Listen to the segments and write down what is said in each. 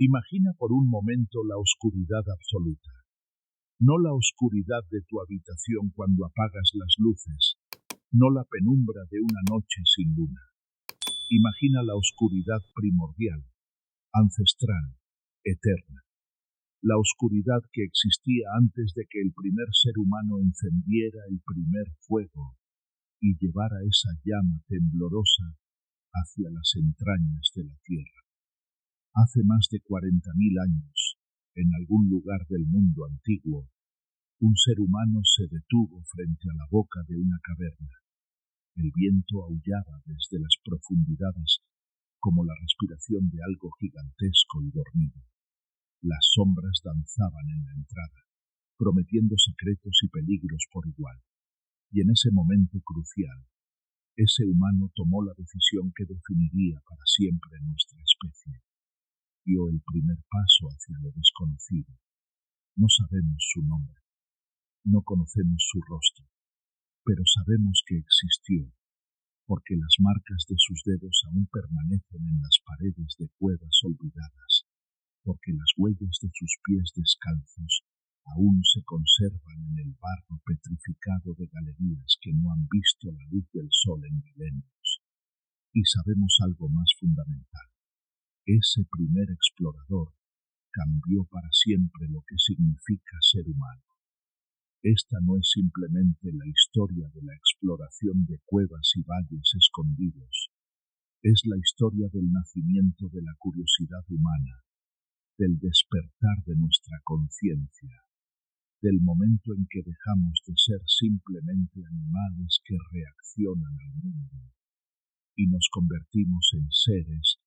Imagina por un momento la oscuridad absoluta, no la oscuridad de tu habitación cuando apagas las luces, no la penumbra de una noche sin luna. Imagina la oscuridad primordial, ancestral, eterna. La oscuridad que existía antes de que el primer ser humano encendiera el primer fuego y llevara esa llama temblorosa hacia las entrañas de la tierra. Hace más de 40.000 años, en algún lugar del mundo antiguo, un ser humano se detuvo frente a la boca de una caverna. El viento aullaba desde las profundidades como la respiración de algo gigantesco y dormido. Las sombras danzaban en la entrada, prometiendo secretos y peligros por igual. Y en ese momento crucial, ese humano tomó la decisión que definiría para siempre nuestra especie. Dio el primer paso hacia lo desconocido. No sabemos su nombre, no conocemos su rostro, pero sabemos que existió, porque las marcas de sus dedos aún permanecen en las paredes de cuevas olvidadas, porque las huellas de sus pies descalzos aún se conservan en el barro petrificado de galerías que no han visto la luz del sol en milenios. Y sabemos algo más fundamental. Ese primer explorador cambió para siempre lo que significa ser humano. Esta no es simplemente la historia de la exploración de cuevas y valles escondidos. Es la historia del nacimiento de la curiosidad humana, del despertar de nuestra conciencia, del momento en que dejamos de ser simplemente animales que reaccionan al mundo y nos convertimos en seres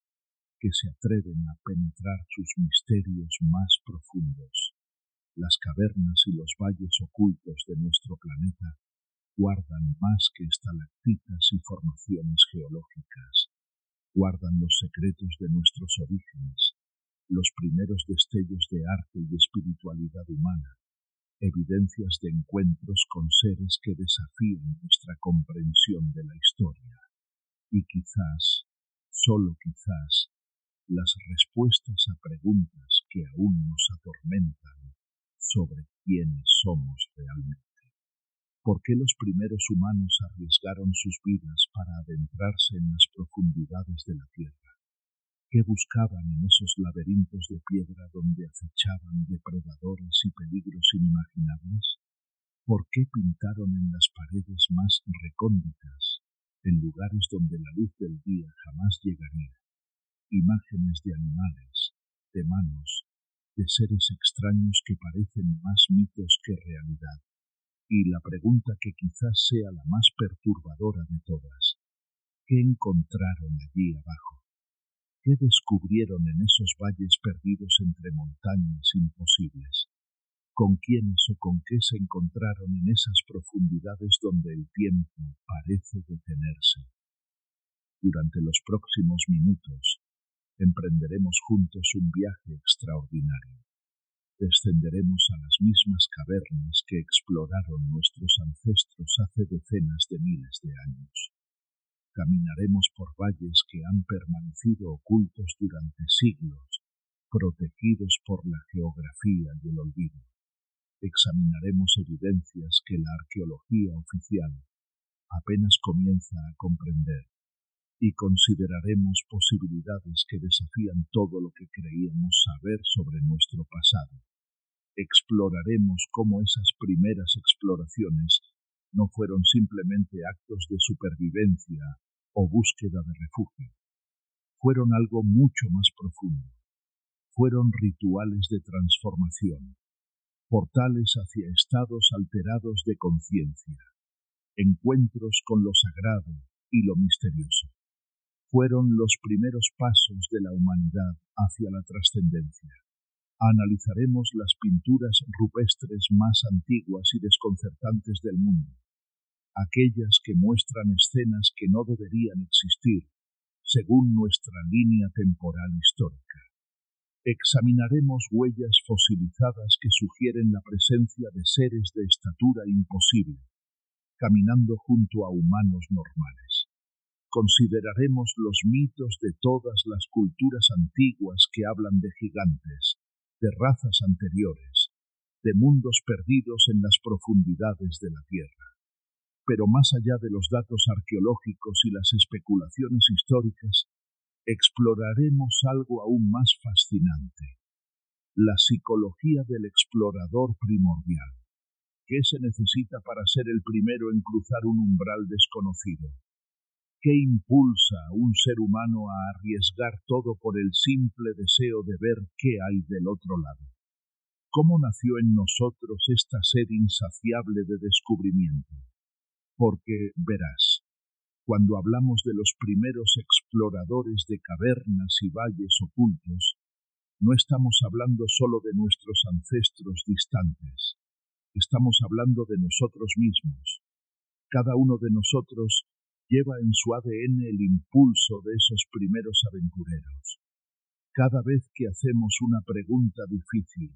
que se atreven a penetrar sus misterios más profundos. Las cavernas y los valles ocultos de nuestro planeta guardan más que estalactitas y formaciones geológicas. Guardan los secretos de nuestros orígenes, los primeros destellos de arte y espiritualidad humana, evidencias de encuentros con seres que desafían nuestra comprensión de la historia. Y quizás, solo quizás, las respuestas a preguntas que aún nos atormentan sobre quiénes somos realmente. ¿Por qué los primeros humanos arriesgaron sus vidas para adentrarse en las profundidades de la tierra? ¿Qué buscaban en esos laberintos de piedra donde acechaban depredadores y peligros inimaginables? ¿Por qué pintaron en las paredes más recónditas, en lugares donde la luz del día jamás llegaría, imágenes de animales, de manos, de seres extraños que parecen más mitos que realidad? Y la pregunta que quizás sea la más perturbadora de todas, ¿qué encontraron allí abajo? ¿Qué descubrieron en esos valles perdidos entre montañas imposibles? ¿Con quiénes o con qué se encontraron en esas profundidades donde el tiempo parece detenerse? Durante los próximos minutos, emprenderemos juntos un viaje extraordinario. Descenderemos a las mismas cavernas que exploraron nuestros ancestros hace decenas de miles de años. Caminaremos por valles que han permanecido ocultos durante siglos, protegidos por la geografía y el olvido. Examinaremos evidencias que la arqueología oficial apenas comienza a comprender y consideraremos posibilidades que desafían todo lo que creíamos saber sobre nuestro pasado. Exploraremos cómo esas primeras exploraciones no fueron simplemente actos de supervivencia o búsqueda de refugio. Fueron algo mucho más profundo. Fueron rituales de transformación, portales hacia estados alterados de conciencia, encuentros con lo sagrado y lo misterioso. Fueron los primeros pasos de la humanidad hacia la trascendencia. Analizaremos las pinturas rupestres más antiguas y desconcertantes del mundo, aquellas que muestran escenas que no deberían existir según nuestra línea temporal histórica. Examinaremos huellas fosilizadas que sugieren la presencia de seres de estatura imposible, caminando junto a humanos normales. Consideraremos los mitos de todas las culturas antiguas que hablan de gigantes, de razas anteriores, de mundos perdidos en las profundidades de la Tierra. Pero más allá de los datos arqueológicos y las especulaciones históricas, exploraremos algo aún más fascinante: la psicología del explorador primordial. ¿Qué se necesita para ser el primero en cruzar un umbral desconocido? ¿Qué impulsa a un ser humano a arriesgar todo por el simple deseo de ver qué hay del otro lado? ¿Cómo nació en nosotros esta sed insaciable de descubrimiento? Porque, verás, cuando hablamos de los primeros exploradores de cavernas y valles ocultos, no estamos hablando solo de nuestros ancestros distantes, estamos hablando de nosotros mismos. Cada uno de nosotros lleva en su ADN el impulso de esos primeros aventureros. Cada vez que hacemos una pregunta difícil,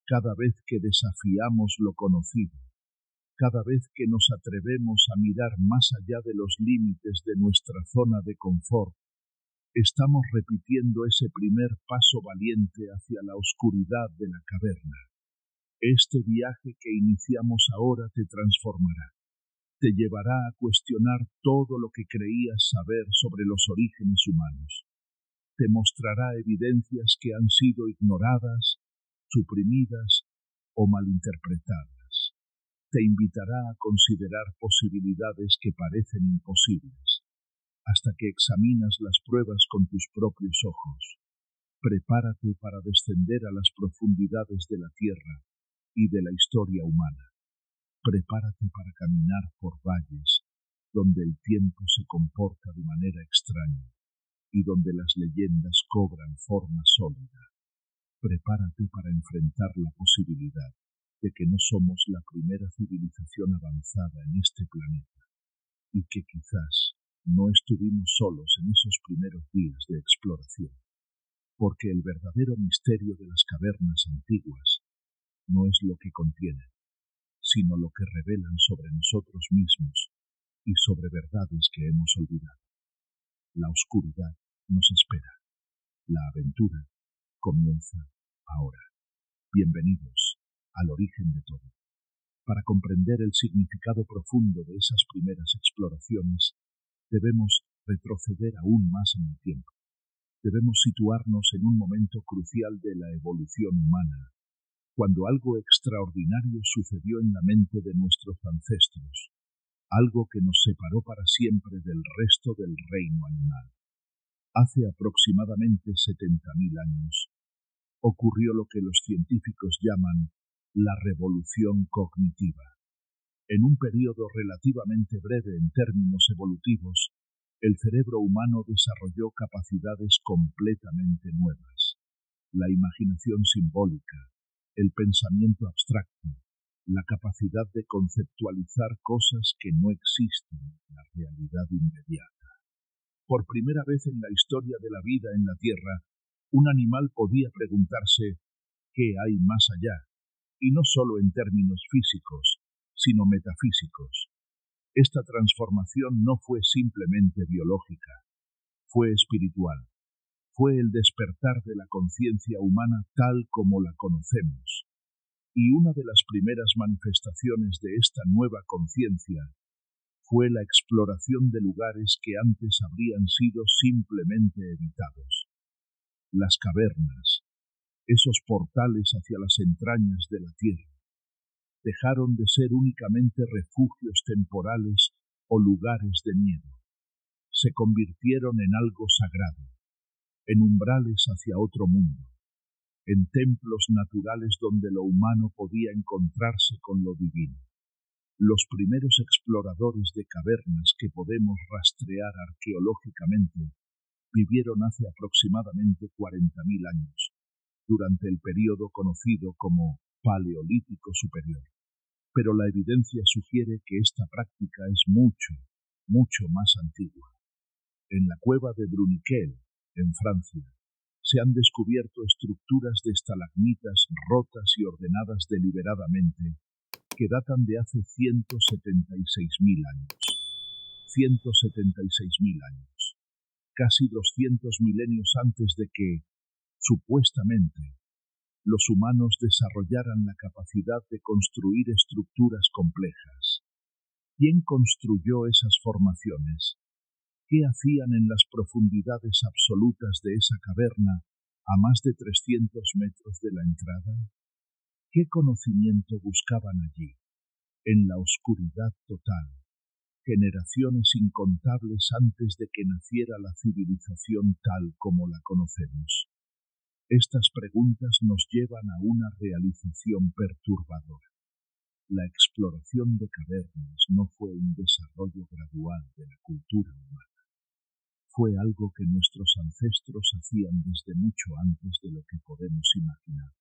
cada vez que desafiamos lo conocido, cada vez que nos atrevemos a mirar más allá de los límites de nuestra zona de confort, estamos repitiendo ese primer paso valiente hacia la oscuridad de la caverna. Este viaje que iniciamos ahora te transformará. Te llevará a cuestionar todo lo que creías saber sobre los orígenes humanos. Te mostrará evidencias que han sido ignoradas, suprimidas o malinterpretadas. Te invitará a considerar posibilidades que parecen imposibles, hasta que examinas las pruebas con tus propios ojos. Prepárate para descender a las profundidades de la Tierra y de la historia humana. Prepárate para caminar por valles donde el tiempo se comporta de manera extraña y donde las leyendas cobran forma sólida. Prepárate para enfrentar la posibilidad de que no somos la primera civilización avanzada en este planeta y que quizás no estuvimos solos en esos primeros días de exploración, porque el verdadero misterio de las cavernas antiguas no es lo que contienen, sino lo que revelan sobre nosotros mismos y sobre verdades que hemos olvidado. La oscuridad nos espera. La aventura comienza ahora. Bienvenidos al origen de todo. Para comprender el significado profundo de esas primeras exploraciones, debemos retroceder aún más en el tiempo. Debemos situarnos en un momento crucial de la evolución humana, cuando algo extraordinario sucedió en la mente de nuestros ancestros, algo que nos separó para siempre del resto del reino animal. Hace aproximadamente 70.000 años, ocurrió lo que los científicos llaman la revolución cognitiva. En un periodo relativamente breve en términos evolutivos, el cerebro humano desarrolló capacidades completamente nuevas: la imaginación simbólica, el pensamiento abstracto, la capacidad de conceptualizar cosas que no existen en la realidad inmediata. Por primera vez en la historia de la vida en la Tierra, un animal podía preguntarse ¿qué hay más allá? Y no solo en términos físicos, sino metafísicos. Esta transformación no fue simplemente biológica, fue espiritual. Fue el despertar de la conciencia humana tal como la conocemos. Y una de las primeras manifestaciones de esta nueva conciencia fue la exploración de lugares que antes habrían sido simplemente evitados. Las cavernas, esos portales hacia las entrañas de la tierra, dejaron de ser únicamente refugios temporales o lugares de miedo. Se convirtieron en algo sagrado, en umbrales hacia otro mundo, en templos naturales donde lo humano podía encontrarse con lo divino. Los primeros exploradores de cavernas que podemos rastrear arqueológicamente vivieron hace aproximadamente 40.000 años, durante el período conocido como Paleolítico Superior. Pero la evidencia sugiere que esta práctica es mucho, mucho más antigua. En la cueva de Bruniquel, en Francia, se han descubierto estructuras de estalagmitas rotas y ordenadas deliberadamente que datan de hace 176.000 años. 176.000 años, casi 200 milenios antes de que, supuestamente, los humanos desarrollaran la capacidad de construir estructuras complejas. ¿Quién construyó esas formaciones? ¿Qué hacían en las profundidades absolutas de esa caverna a más de 300 metros de la entrada? ¿Qué conocimiento buscaban allí, en la oscuridad total, generaciones incontables antes de que naciera la civilización tal como la conocemos? Estas preguntas nos llevan a una realización perturbadora. La exploración de cavernas no fue un desarrollo gradual de la cultura humana. Fue algo que nuestros ancestros hacían desde mucho antes de lo que podemos imaginar,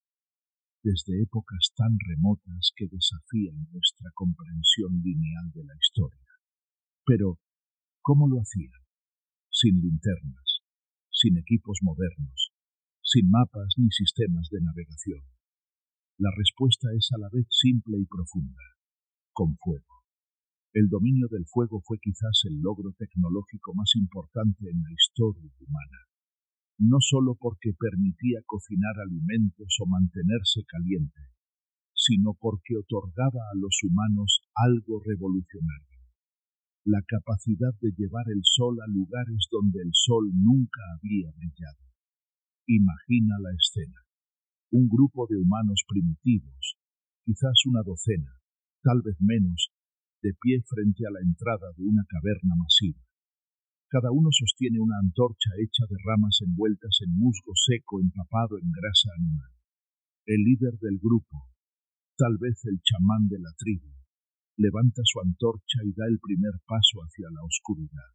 desde épocas tan remotas que desafían nuestra comprensión lineal de la historia. Pero, ¿cómo lo hacían? Sin linternas, sin equipos modernos, sin mapas ni sistemas de navegación. La respuesta es a la vez simple y profunda: con fuego. El dominio del fuego fue quizás el logro tecnológico más importante en la historia humana, no solo porque permitía cocinar alimentos o mantenerse caliente, sino porque otorgaba a los humanos algo revolucionario: la capacidad de llevar el sol a lugares donde el sol nunca había brillado. Imagina la escena: un grupo de humanos primitivos, quizás una docena, tal vez menos, de pie frente a la entrada de una caverna masiva. Cada uno sostiene una antorcha hecha de ramas envueltas en musgo seco empapado en grasa animal. El líder del grupo, tal vez el chamán de la tribu, levanta su antorcha y da el primer paso hacia la oscuridad.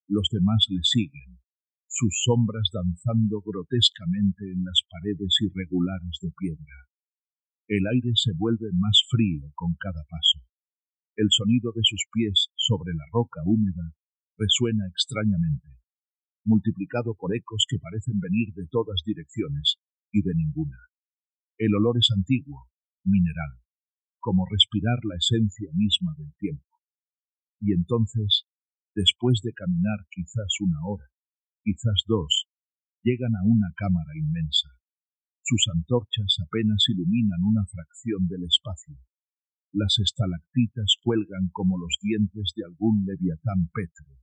Los demás le siguen, sus sombras danzando grotescamente en las paredes irregulares de piedra. El aire se vuelve más frío con cada paso. El sonido de sus pies sobre la roca húmeda resuena extrañamente, multiplicado por ecos que parecen venir de todas direcciones y de ninguna. El olor es antiguo, mineral, como respirar la esencia misma del tiempo. Y entonces, después de caminar quizás una hora, quizás dos, llegan a una cámara inmensa. Sus antorchas apenas iluminan una fracción del espacio. Las estalactitas cuelgan como los dientes de algún leviatán pétreo.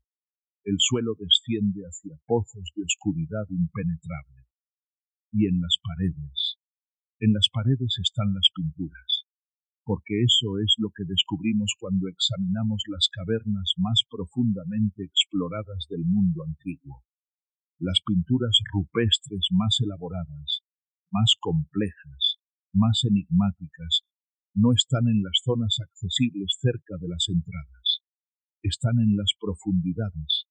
El suelo desciende hacia pozos de oscuridad impenetrable. Y en las paredes están las pinturas, porque eso es lo que descubrimos cuando examinamos las cavernas más profundamente exploradas del mundo antiguo. Las pinturas rupestres más elaboradas, más complejas, más enigmáticas, no están en las zonas accesibles cerca de las entradas. Están en las profundidades,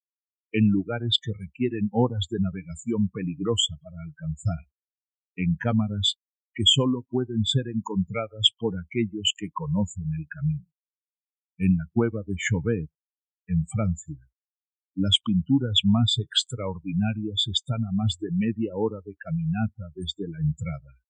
en lugares que requieren horas de navegación peligrosa para alcanzar, en cámaras que solo pueden ser encontradas por aquellos que conocen el camino. En la cueva de Chauvet, en Francia, las pinturas más extraordinarias están a más de media hora de caminata desde la entrada,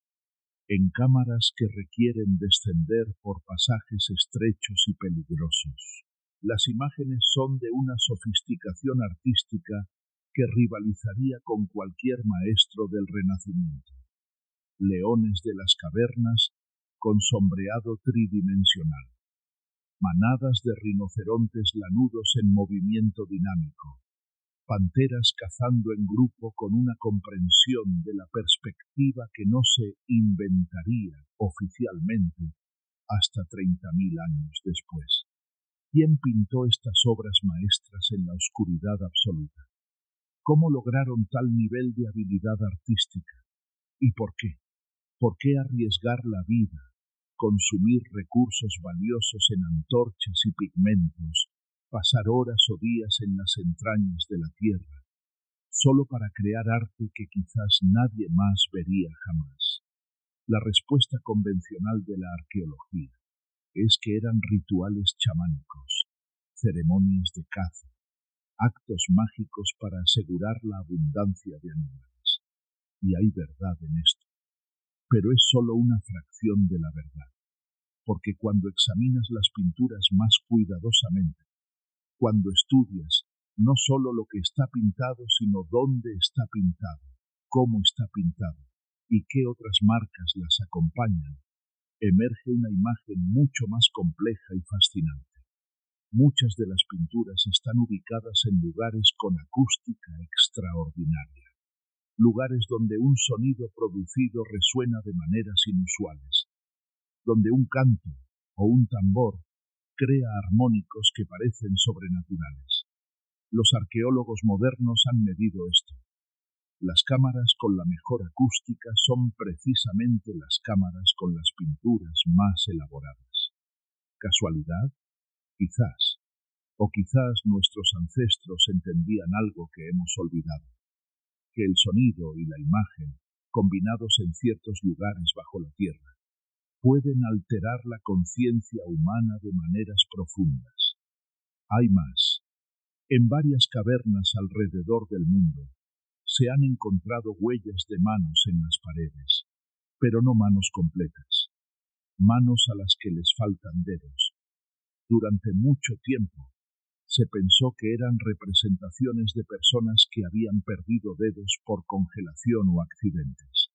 en cámaras que requieren descender por pasajes estrechos y peligrosos. Las imágenes son de una sofisticación artística que rivalizaría con cualquier maestro del Renacimiento. Leones de las cavernas con sombreado tridimensional, manadas de rinocerontes lanudos en movimiento dinámico, panteras cazando en grupo con una comprensión de la perspectiva que no se inventaría oficialmente hasta 30.000 años después. ¿Quién pintó estas obras maestras en la oscuridad absoluta? ¿Cómo lograron tal nivel de habilidad artística? ¿Y por qué? ¿Por qué arriesgar la vida, consumir recursos valiosos en antorchas y pigmentos, pasar horas o días en las entrañas de la tierra, solo para crear arte que quizás nadie más vería jamás? La respuesta convencional de la arqueología es que eran rituales chamánicos, ceremonias de caza, actos mágicos para asegurar la abundancia de animales. Y hay verdad en esto, pero es solo una fracción de la verdad, porque cuando examinas las pinturas más cuidadosamente, Cuando estudias no solo lo que está pintado, sino dónde está pintado, cómo está pintado y qué otras marcas las acompañan, emerge una imagen mucho más compleja y fascinante. Muchas de las pinturas están ubicadas en lugares con acústica extraordinaria, lugares donde un sonido producido resuena de maneras inusuales, donde un canto o un tambor crea armónicos que parecen sobrenaturales. Los arqueólogos modernos han medido esto. Las cámaras con la mejor acústica son precisamente las cámaras con las pinturas más elaboradas. ¿Casualidad? Quizás. O quizás nuestros ancestros entendían algo que hemos olvidado, que el sonido y la imagen, combinados en ciertos lugares bajo la tierra, pueden alterar la conciencia humana de maneras profundas. Hay más. En varias cavernas alrededor del mundo se han encontrado huellas de manos en las paredes, pero no manos completas, manos a las que les faltan dedos. Durante mucho tiempo se pensó que eran representaciones de personas que habían perdido dedos por congelación o accidentes,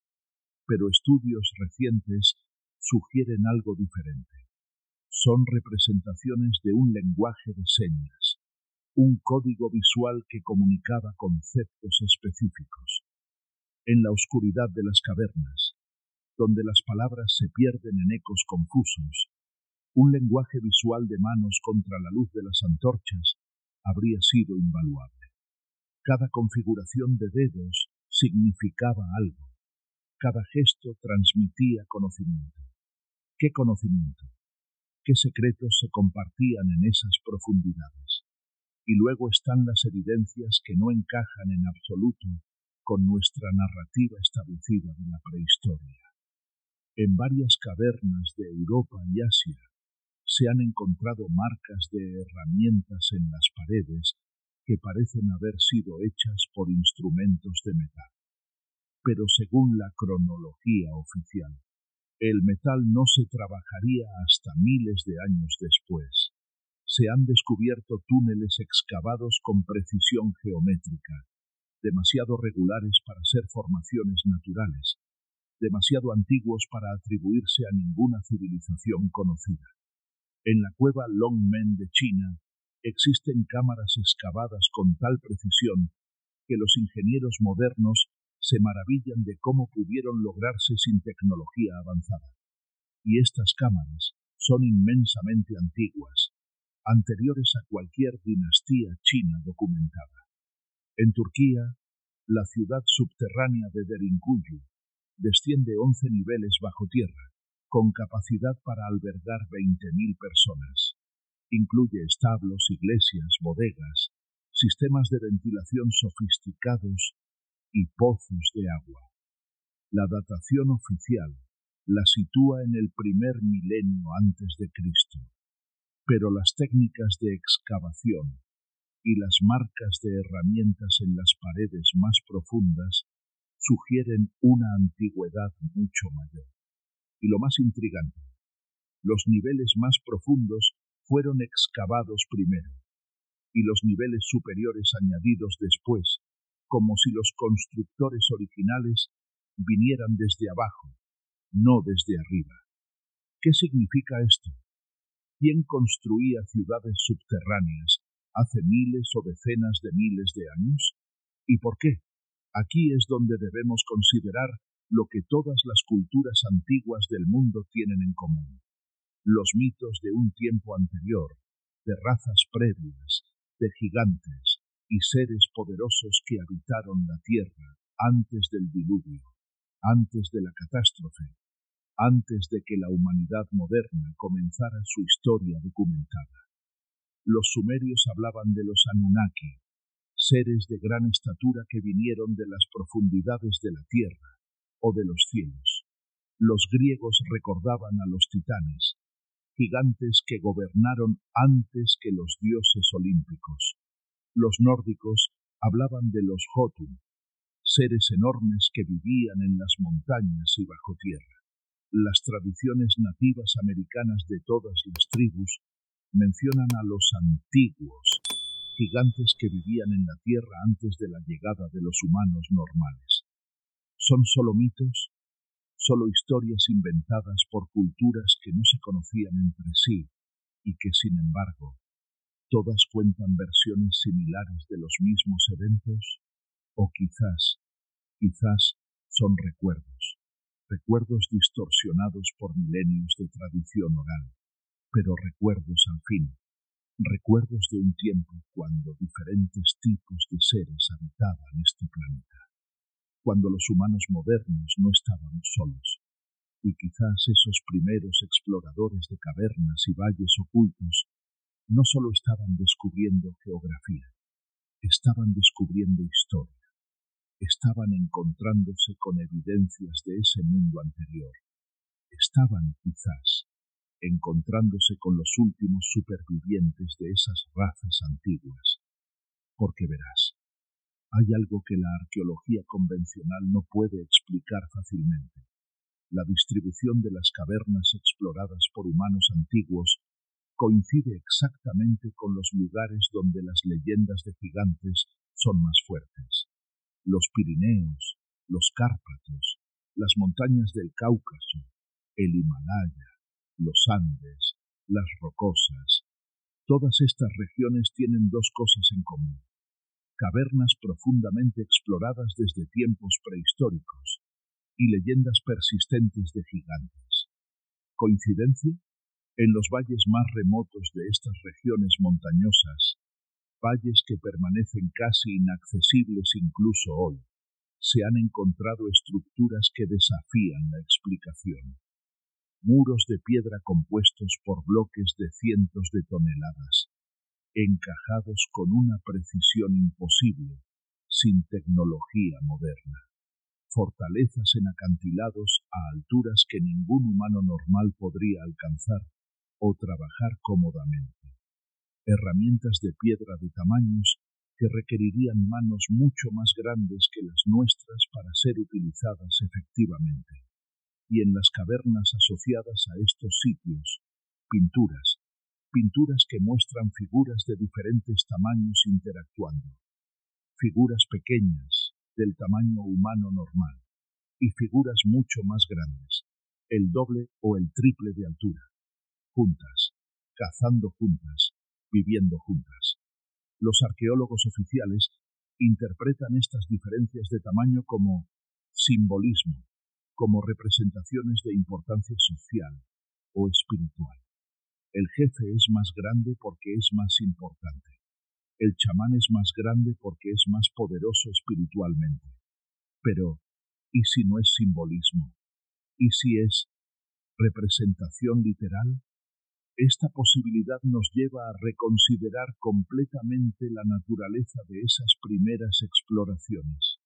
pero estudios recientes sugieren algo diferente. Son representaciones de un lenguaje de señas, un código visual que comunicaba conceptos específicos. En la oscuridad de las cavernas, donde las palabras se pierden en ecos confusos, un lenguaje visual de manos contra la luz de las antorchas habría sido invaluable. Cada configuración de dedos significaba algo. Cada gesto transmitía conocimiento. ¿Qué conocimiento? ¿Qué secretos se compartían en esas profundidades? Y luego están las evidencias que no encajan en absoluto con nuestra narrativa establecida de la prehistoria. En varias cavernas de Europa y Asia se han encontrado marcas de herramientas en las paredes que parecen haber sido hechas por instrumentos de metal. Pero según la cronología oficial, el metal no se trabajaría hasta miles de años después. Se han descubierto túneles excavados con precisión geométrica, demasiado regulares para ser formaciones naturales, demasiado antiguos para atribuirse a ninguna civilización conocida. En la cueva Longmen de China existen cámaras excavadas con tal precisión que los ingenieros modernos se maravillan de cómo pudieron lograrse sin tecnología avanzada. Y estas cámaras son inmensamente antiguas, anteriores a cualquier dinastía china documentada. En Turquía, la ciudad subterránea de Derinkuyu desciende 11 niveles bajo tierra, con capacidad para albergar 20.000 personas. Incluye establos, iglesias, bodegas, sistemas de ventilación sofisticados y pozos de agua. La datación oficial la sitúa en el primer milenio antes de Cristo, pero las técnicas de excavación y las marcas de herramientas en las paredes más profundas sugieren una antigüedad mucho mayor. Y lo más intrigante, los niveles más profundos fueron excavados primero y los niveles superiores añadidos después, como si los constructores originales vinieran desde abajo, no desde arriba. ¿Qué significa esto? ¿Quién construía ciudades subterráneas hace miles o decenas de miles de años? ¿Y por qué? Aquí es donde debemos considerar lo que todas las culturas antiguas del mundo tienen en común. Los mitos de un tiempo anterior, de razas previas, de gigantes y seres poderosos que habitaron la tierra antes del diluvio, antes de la catástrofe, antes de que la humanidad moderna comenzara su historia documentada. Los sumerios hablaban de los Anunnaki, seres de gran estatura que vinieron de las profundidades de la tierra o de los cielos. Los griegos recordaban a los titanes, gigantes que gobernaron antes que los dioses olímpicos. Los nórdicos hablaban de los Jotun, seres enormes que vivían en las montañas y bajo tierra. Las tradiciones nativas americanas de todas las tribus mencionan a los antiguos gigantes que vivían en la Tierra antes de la llegada de los humanos normales. ¿Son solo mitos? ¿Solo historias inventadas por culturas que no se conocían entre sí y que, sin embargo, todas cuentan versiones similares de los mismos eventos? ¿O quizás son recuerdos distorsionados por milenios de tradición oral, pero recuerdos al fin, recuerdos de un tiempo cuando diferentes tipos de seres habitaban este planeta, cuando los humanos modernos no estaban solos, y quizás esos primeros exploradores de cavernas y valles ocultos no solo estaban descubriendo geografía, estaban descubriendo historia, estaban encontrándose con evidencias de ese mundo anterior, estaban quizás encontrándose con los últimos supervivientes de esas razas antiguas. Porque verás, hay algo que la arqueología convencional no puede explicar fácilmente. La distribución de las cavernas exploradas por humanos antiguos coincide exactamente con los lugares donde las leyendas de gigantes son más fuertes. Los Pirineos, los Cárpatos, las montañas del Cáucaso, el Himalaya, los Andes, las Rocosas. Todas estas regiones tienen dos cosas en común: cavernas profundamente exploradas desde tiempos prehistóricos y leyendas persistentes de gigantes. ¿Coincidencia? En los valles más remotos de estas regiones montañosas, valles que permanecen casi inaccesibles incluso hoy, se han encontrado estructuras que desafían la explicación. Muros de piedra compuestos por bloques de cientos de toneladas, encajados con una precisión imposible, sin tecnología moderna. Fortalezas en acantilados a alturas que ningún humano normal podría alcanzar o trabajar cómodamente. Herramientas de piedra de tamaños que requerirían manos mucho más grandes que las nuestras para ser utilizadas efectivamente. Y en las cavernas asociadas a estos sitios, pinturas que muestran figuras de diferentes tamaños interactuando. Figuras pequeñas, del tamaño humano normal, y figuras mucho más grandes, el doble o el triple de altura, juntas, cazando juntas, viviendo juntas. Los arqueólogos oficiales interpretan estas diferencias de tamaño como simbolismo, como representaciones de importancia social o espiritual. El jefe es más grande porque es más importante. El chamán es más grande porque es más poderoso espiritualmente. Pero, ¿y si no es simbolismo? ¿Y si es representación literal? Esta posibilidad nos lleva a reconsiderar completamente la naturaleza de esas primeras exploraciones.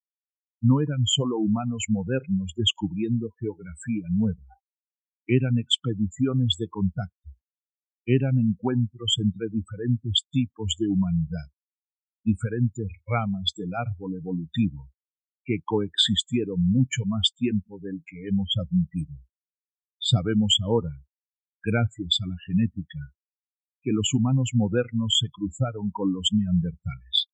No eran solo humanos modernos descubriendo geografía nueva. Eran expediciones de contacto. Eran encuentros entre diferentes tipos de humanidad, diferentes ramas del árbol evolutivo, que coexistieron mucho más tiempo del que hemos admitido. Sabemos ahora, gracias a la genética, que los humanos modernos se cruzaron con los neandertales.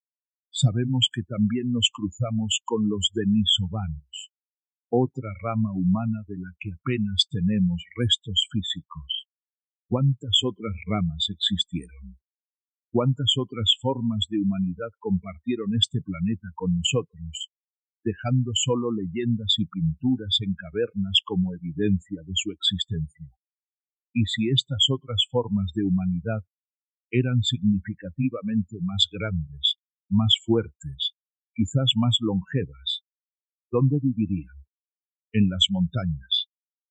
Sabemos que también nos cruzamos con los denisovanos, otra rama humana de la que apenas tenemos restos físicos. ¿Cuántas otras ramas existieron? ¿Cuántas otras formas de humanidad compartieron este planeta con nosotros, dejando solo leyendas y pinturas en cavernas como evidencia de su existencia? Y si estas otras formas de humanidad eran significativamente más grandes, más fuertes, quizás más longevas, ¿dónde vivirían? En las montañas,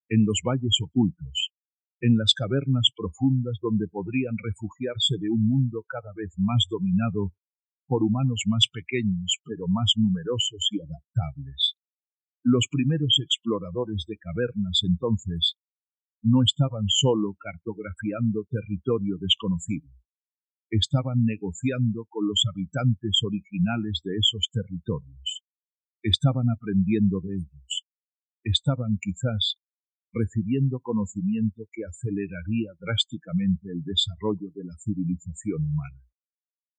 en los valles ocultos, en las cavernas profundas donde podrían refugiarse de un mundo cada vez más dominado por humanos más pequeños pero más numerosos y adaptables. Los primeros exploradores de cavernas entonces no estaban solo cartografiando territorio desconocido, estaban negociando con los habitantes originales de esos territorios, estaban aprendiendo de ellos, estaban quizás recibiendo conocimiento que aceleraría drásticamente el desarrollo de la civilización humana.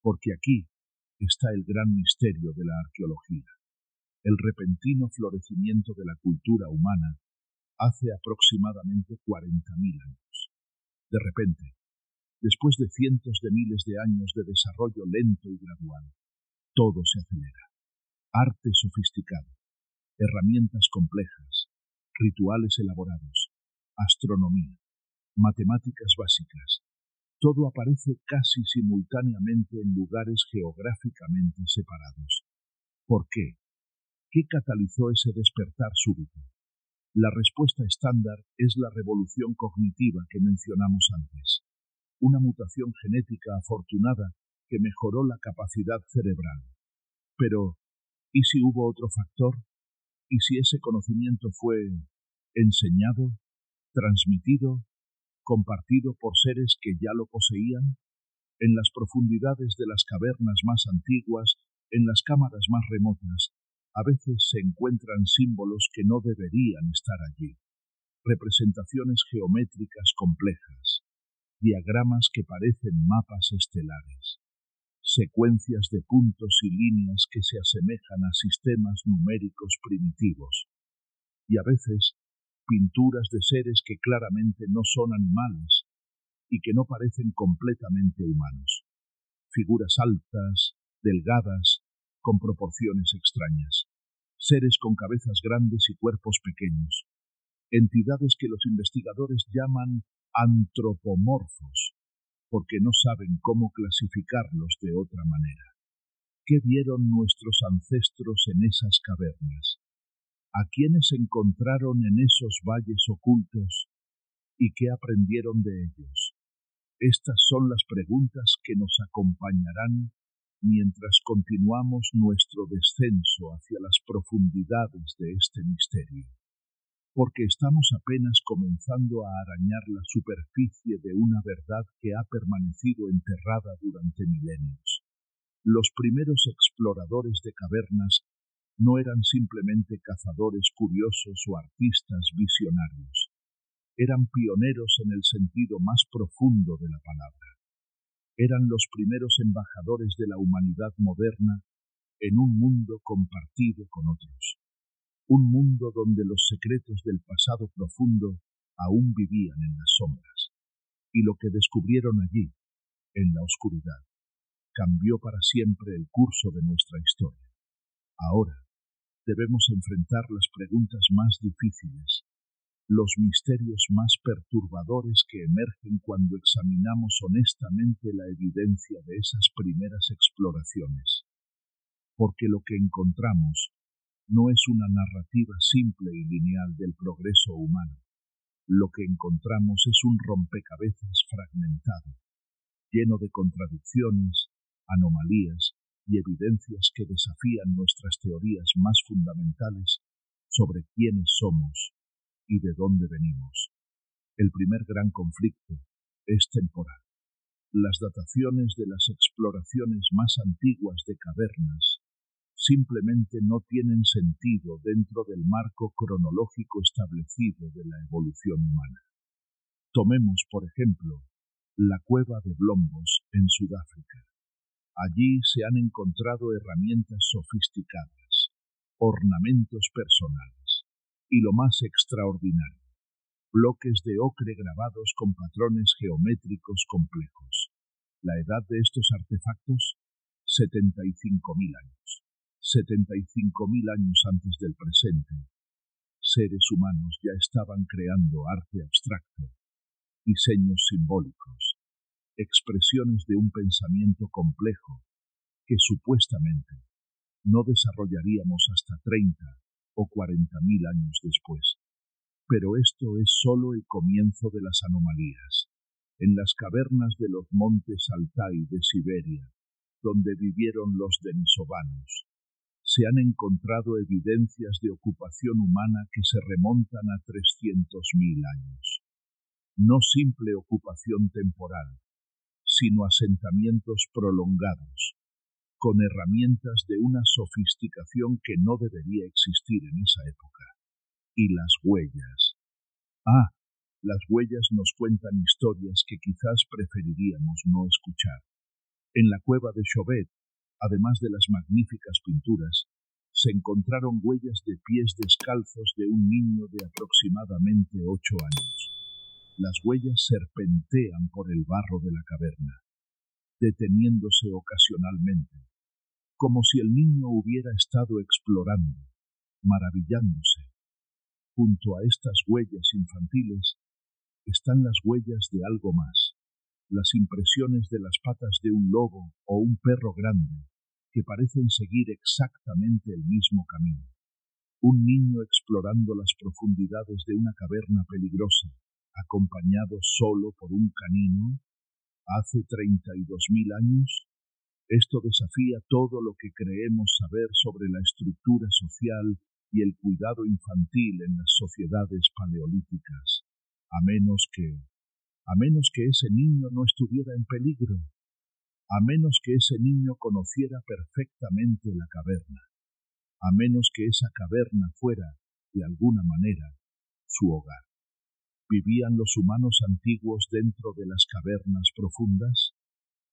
porque aquí está el gran misterio de la arqueología, el repentino florecimiento de la cultura humana hace aproximadamente 40.000 años. De repente, después de cientos de miles de años de desarrollo lento y gradual, todo se acelera. Arte sofisticado, herramientas complejas, rituales elaborados, astronomía, matemáticas básicas, todo aparece casi simultáneamente en lugares geográficamente separados. ¿Por qué? ¿Qué catalizó ese despertar súbito? La respuesta estándar es la revolución cognitiva que mencionamos antes, una mutación genética afortunada que mejoró la capacidad cerebral. Pero, ¿y si hubo otro factor? ¿Y si ese conocimiento fue enseñado, transmitido, compartido por seres que ya lo poseían? En las profundidades de las cavernas más antiguas, en las cámaras más remotas, a veces se encuentran símbolos que no deberían estar allí, representaciones geométricas complejas, diagramas que parecen mapas estelares, secuencias de puntos y líneas que se asemejan a sistemas numéricos primitivos, y a veces pinturas de seres que claramente no son animales y que no parecen completamente humanos, figuras altas, delgadas, con proporciones extrañas, seres con cabezas grandes y cuerpos pequeños, entidades que los investigadores llaman antropomorfos, porque no saben cómo clasificarlos de otra manera. ¿Qué vieron nuestros ancestros en esas cavernas? ¿A quiénes encontraron en esos valles ocultos? ¿Y qué aprendieron de ellos? Estas son las preguntas que nos acompañarán mientras continuamos nuestro descenso hacia las profundidades de este misterio, porque estamos apenas comenzando a arañar la superficie de una verdad que ha permanecido enterrada durante milenios. Los primeros exploradores de cavernas no eran simplemente cazadores curiosos o artistas visionarios. Eran pioneros en el sentido más profundo de la palabra. Eran los primeros embajadores de la humanidad moderna en un mundo compartido con otros. Un mundo donde los secretos del pasado profundo aún vivían en las sombras. Y lo que descubrieron allí, en la oscuridad, cambió para siempre el curso de nuestra historia. Ahora debemos enfrentar las preguntas más difíciles, los misterios más perturbadores que emergen cuando examinamos honestamente la evidencia de esas primeras exploraciones. Porque lo que encontramos no es una narrativa simple y lineal del progreso humano. Lo que encontramos es un rompecabezas fragmentado, lleno de contradicciones, anomalías y evidencias que desafían nuestras teorías más fundamentales sobre quiénes somos y de dónde venimos. El primer gran conflicto es temporal. Las dataciones de las exploraciones más antiguas de cavernas simplemente no tienen sentido dentro del marco cronológico establecido de la evolución humana. Tomemos, por ejemplo, la cueva de Blombos en Sudáfrica. Allí se han encontrado herramientas sofisticadas, ornamentos personales y lo más extraordinario, bloques de ocre grabados con patrones geométricos complejos. La edad de estos artefactos, 75.000 años. 75.000 años antes del presente, seres humanos ya estaban creando arte abstracto, diseños simbólicos, expresiones de un pensamiento complejo que supuestamente no desarrollaríamos hasta 30 o 40.000 años después. Pero esto es solo el comienzo de las anomalías. En las cavernas de los montes Altai de Siberia, donde vivieron los denisovanos, se han encontrado evidencias de ocupación humana que se remontan a 300.000 años. No simple ocupación temporal, sino asentamientos prolongados, con herramientas de una sofisticación que no debería existir en esa época. Y las huellas. Las huellas nos cuentan historias que quizás preferiríamos no escuchar. En la cueva de Chauvet, además de las magníficas pinturas, se encontraron huellas de pies descalzos de un niño de aproximadamente 8 años. Las huellas serpentean por el barro de la caverna, deteniéndose ocasionalmente, como si el niño hubiera estado explorando, maravillándose. Junto a estas huellas infantiles están las huellas de algo más, las impresiones de las patas de un lobo o un perro grande, que parecen seguir exactamente el mismo camino. Un niño explorando las profundidades de una caverna peligrosa, acompañado solo por un canino, hace 32.000 años. Esto desafía todo lo que creemos saber sobre la estructura social y el cuidado infantil en las sociedades paleolíticas, a menos que ese niño no estuviera en peligro, a menos que ese niño conociera perfectamente la caverna, a menos que esa caverna fuera, de alguna manera, su hogar. ¿Vivían los humanos antiguos dentro de las cavernas profundas?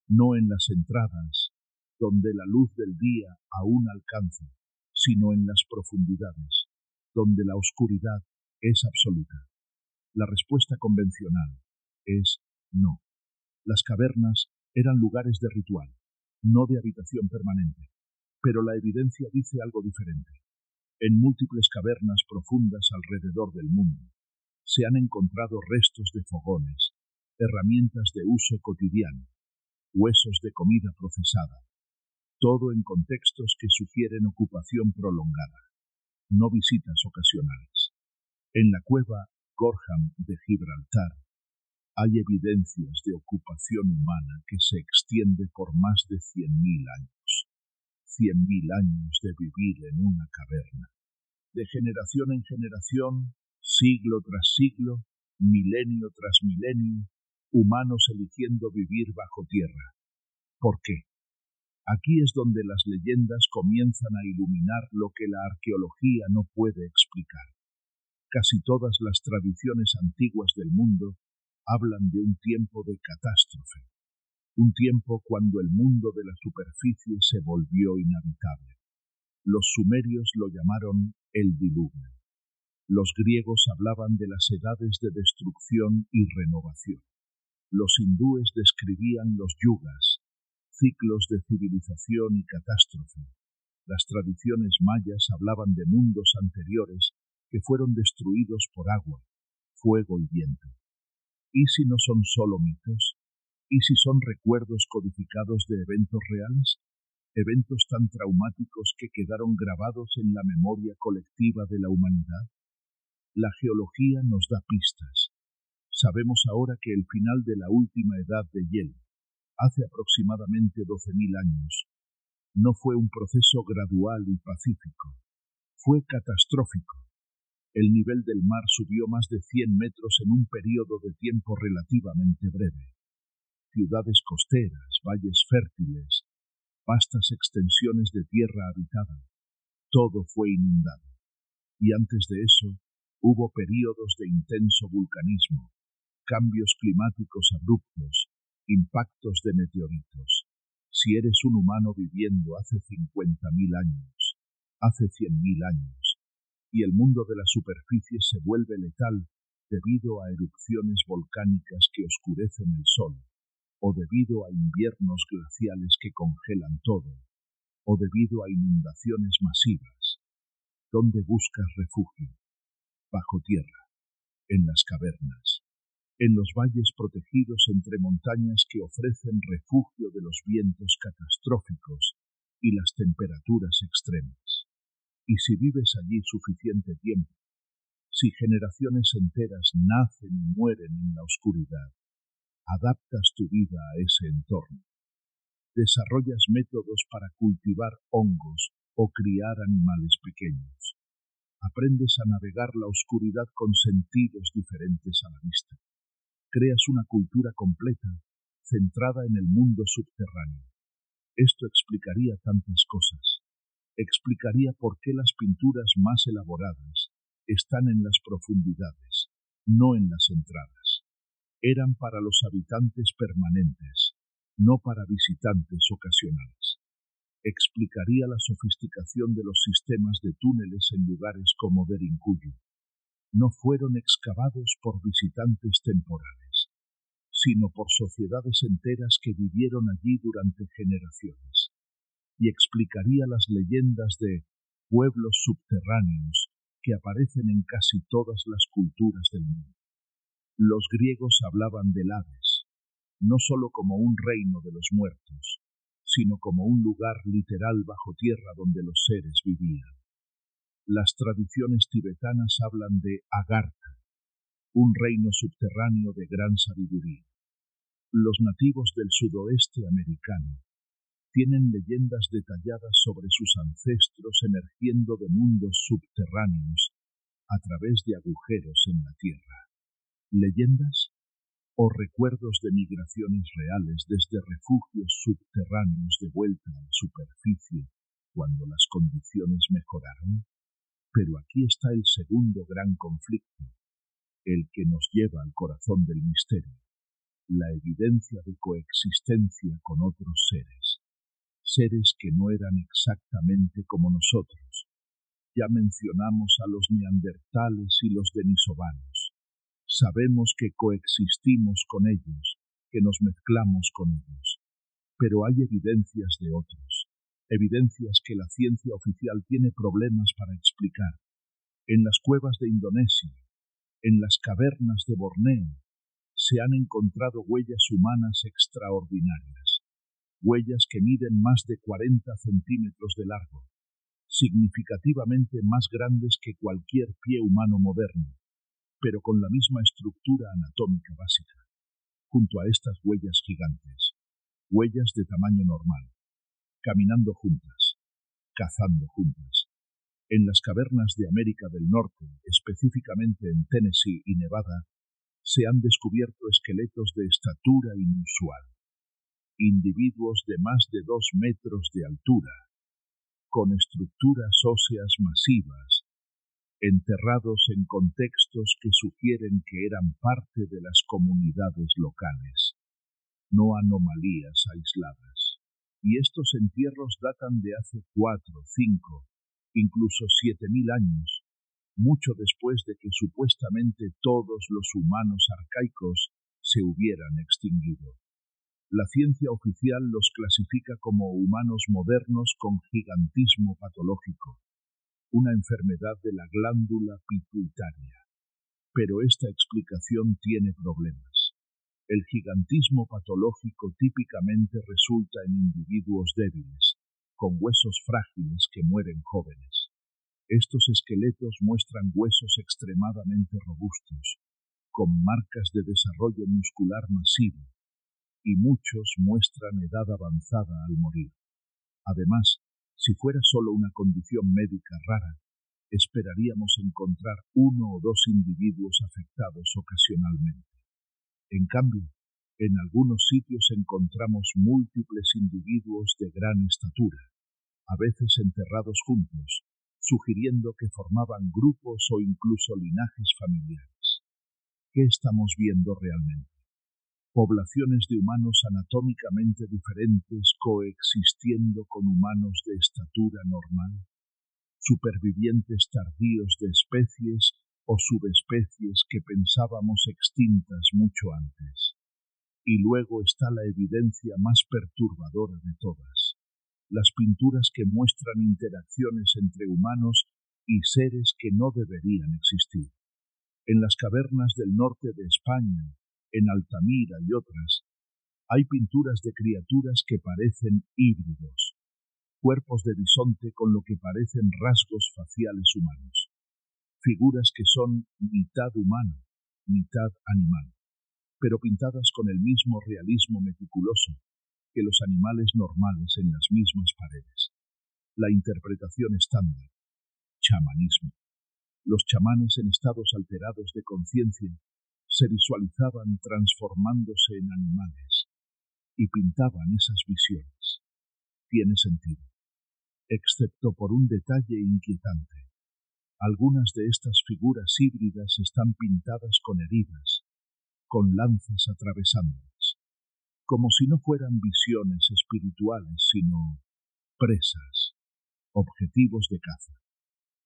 No en las entradas, donde la luz del día aún alcanza, sino en las profundidades, donde la oscuridad es absoluta. La respuesta convencional es no. Las cavernas eran lugares de ritual, no de habitación permanente, pero la evidencia dice algo diferente. En múltiples cavernas profundas alrededor del mundo se han encontrado restos de fogones, herramientas de uso cotidiano, huesos de comida procesada, todo en contextos que sugieren ocupación prolongada, no visitas ocasionales. En la cueva Gorham de Gibraltar hay evidencias de ocupación humana que se extiende por más de 100.000 años. 100.000 años de vivir en una caverna. De generación en generación, siglo tras siglo, milenio tras milenio, humanos eligiendo vivir bajo tierra. ¿Por qué? Aquí es donde las leyendas comienzan a iluminar lo que la arqueología no puede explicar. Casi todas las tradiciones antiguas del mundo hablan de un tiempo de catástrofe, un tiempo cuando el mundo de la superficie se volvió inhabitable. Los sumerios lo llamaron el diluvio. Los griegos hablaban de las edades de destrucción y renovación. Los hindúes describían los yugas, ciclos de civilización y catástrofe. Las tradiciones mayas hablaban de mundos anteriores que fueron destruidos por agua, fuego y viento. ¿Y si no son solo mitos? ¿Y si son recuerdos codificados de eventos reales? Eventos tan traumáticos que quedaron grabados en la memoria colectiva de la humanidad. La geología nos da pistas. Sabemos ahora que el final de la última edad de hielo, hace aproximadamente 12.000 años, no fue un proceso gradual y pacífico. Fue catastrófico. El nivel del mar subió más de 100 metros en un período de tiempo relativamente breve. Ciudades costeras, valles fértiles, vastas extensiones de tierra habitada, todo fue inundado. Y antes de eso, hubo períodos de intenso vulcanismo, cambios climáticos abruptos, impactos de meteoritos. Si eres un humano viviendo hace 50.000 años, hace 100.000 años, y el mundo de la superficie se vuelve letal debido a erupciones volcánicas que oscurecen el sol, o debido a inviernos glaciales que congelan todo, o debido a inundaciones masivas, ¿dónde buscas refugio? Bajo tierra, en las cavernas, en los valles protegidos entre montañas que ofrecen refugio de los vientos catastróficos y las temperaturas extremas. Y si vives allí suficiente tiempo, si generaciones enteras nacen y mueren en la oscuridad, adaptas tu vida a ese entorno. Desarrollas métodos para cultivar hongos o criar animales pequeños. Aprendes a navegar la oscuridad con sentidos diferentes a la vista. Creas una cultura completa, centrada en el mundo subterráneo. Esto explicaría tantas cosas. Explicaría por qué las pinturas más elaboradas están en las profundidades, no en las entradas. Eran para los habitantes permanentes, no para visitantes ocasionales. Explicaría la sofisticación de los sistemas de túneles en lugares como Derinkuyu. No fueron excavados por visitantes temporales, sino por sociedades enteras que vivieron allí durante generaciones. Y explicaría las leyendas de pueblos subterráneos que aparecen en casi todas las culturas del mundo. Los griegos hablaban del Hades, no solo como un reino de los muertos, sino como un lugar literal bajo tierra donde los seres vivían. Las tradiciones tibetanas hablan de Agartha, un reino subterráneo de gran sabiduría. Los nativos del sudoeste americano tienen leyendas detalladas sobre sus ancestros emergiendo de mundos subterráneos a través de agujeros en la tierra. Leyendas o recuerdos de migraciones reales desde refugios subterráneos de vuelta a la superficie cuando las condiciones mejoraron. Pero aquí está el segundo gran conflicto, el que nos lleva al corazón del misterio, la evidencia de coexistencia con otros seres que no eran exactamente como nosotros. Ya mencionamos a los neandertales y los denisovanos. Sabemos que coexistimos con ellos, que nos mezclamos con ellos, pero hay evidencias de otros, evidencias que la ciencia oficial tiene problemas para explicar. En las cuevas de Indonesia, en las cavernas de Borneo, se han encontrado huellas humanas extraordinarias, huellas que miden más de 40 centímetros de largo, significativamente más grandes que cualquier pie humano moderno, pero con la misma estructura anatómica básica. Junto a estas huellas gigantes, huellas de tamaño normal, caminando juntas, cazando juntas. En las cavernas de América del Norte, específicamente en Tennessee y Nevada, se han descubierto esqueletos de estatura inusual, individuos de más de 2 metros de altura, con estructuras óseas masivas, enterrados en contextos que sugieren que eran parte de las comunidades locales, no anomalías aisladas. Y estos entierros datan de hace 4, 5, incluso 7.000 años, mucho después de que supuestamente todos los humanos arcaicos se hubieran extinguido. La ciencia oficial los clasifica como humanos modernos con gigantismo patológico, una enfermedad de la glándula pituitaria. Pero esta explicación tiene problemas. El gigantismo patológico típicamente resulta en individuos débiles, con huesos frágiles que mueren jóvenes. Estos esqueletos muestran huesos extremadamente robustos, con marcas de desarrollo muscular masivo, y muchos muestran edad avanzada al morir. Además, si fuera solo una condición médica rara, esperaríamos encontrar 1 o 2 individuos afectados ocasionalmente. En cambio, en algunos sitios encontramos múltiples individuos de gran estatura, a veces enterrados juntos, sugiriendo que formaban grupos o incluso linajes familiares. ¿Qué estamos viendo realmente? Poblaciones de humanos anatómicamente diferentes coexistiendo con humanos de estatura normal, supervivientes tardíos de especies o subespecies que pensábamos extintas mucho antes. Y luego está la evidencia más perturbadora de todas, las pinturas que muestran interacciones entre humanos y seres que no deberían existir. En las cavernas del norte de España, en Altamira y otras, hay pinturas de criaturas que parecen híbridos, cuerpos de bisonte con lo que parecen rasgos faciales humanos, figuras que son mitad humana, mitad animal, pero pintadas con el mismo realismo meticuloso que los animales normales en las mismas paredes. La interpretación estándar: chamanismo. Los chamanes en estados alterados de conciencia se visualizaban transformándose en animales y pintaban esas visiones. Tiene sentido, excepto por un detalle inquietante. Algunas de estas figuras híbridas están pintadas con heridas, con lanzas atravesándolas. como si no fueran visiones espirituales, sino presas, objetivos de caza.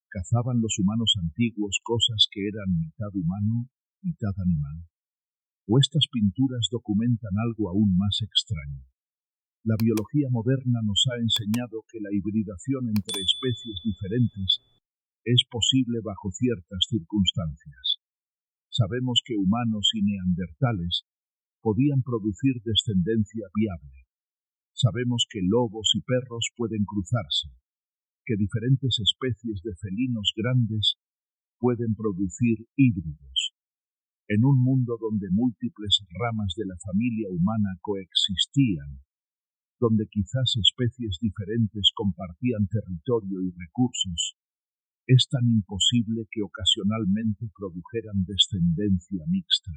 Cazaban los humanos antiguos cosas que eran mitad humano, mitad animal. O estas pinturas documentan algo aún más extraño. La biología moderna nos ha enseñado que la hibridación entre especies diferentes es posible bajo ciertas circunstancias. Sabemos que humanos y neandertales podían producir descendencia viable. Sabemos que lobos y perros pueden cruzarse, que diferentes especies de felinos grandes pueden producir híbridos. En un mundo donde múltiples ramas de la familia humana coexistían, donde quizás especies diferentes compartían territorio y recursos, es tan imposible que ocasionalmente produjeran descendencia mixta,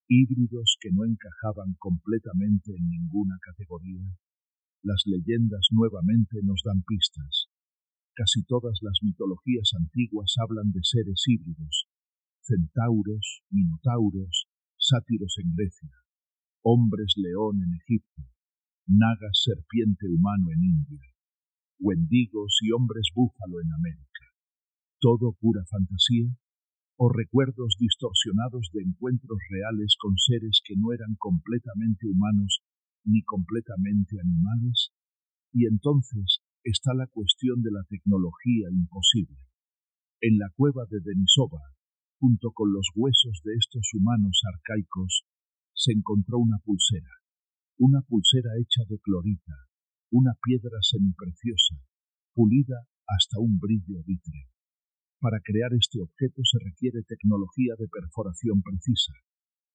híbridos que no encajaban completamente en ninguna categoría. Las leyendas nuevamente nos dan pistas. Casi todas las mitologías antiguas hablan de seres híbridos: centauros, minotauros, sátiros en Grecia, hombres león en Egipto, nagas serpiente humano en India, wendigos y hombres búfalo en América. ¿Todo pura fantasía? ¿O recuerdos distorsionados de encuentros reales con seres que no eran completamente humanos ni completamente animales? Y entonces está la cuestión de la tecnología imposible. En la cueva de Denisova, junto con los huesos de estos humanos arcaicos, se encontró una pulsera hecha de clorita, una piedra semipreciosa, pulida hasta un brillo vítreo. Para crear este objeto se requiere tecnología de perforación precisa,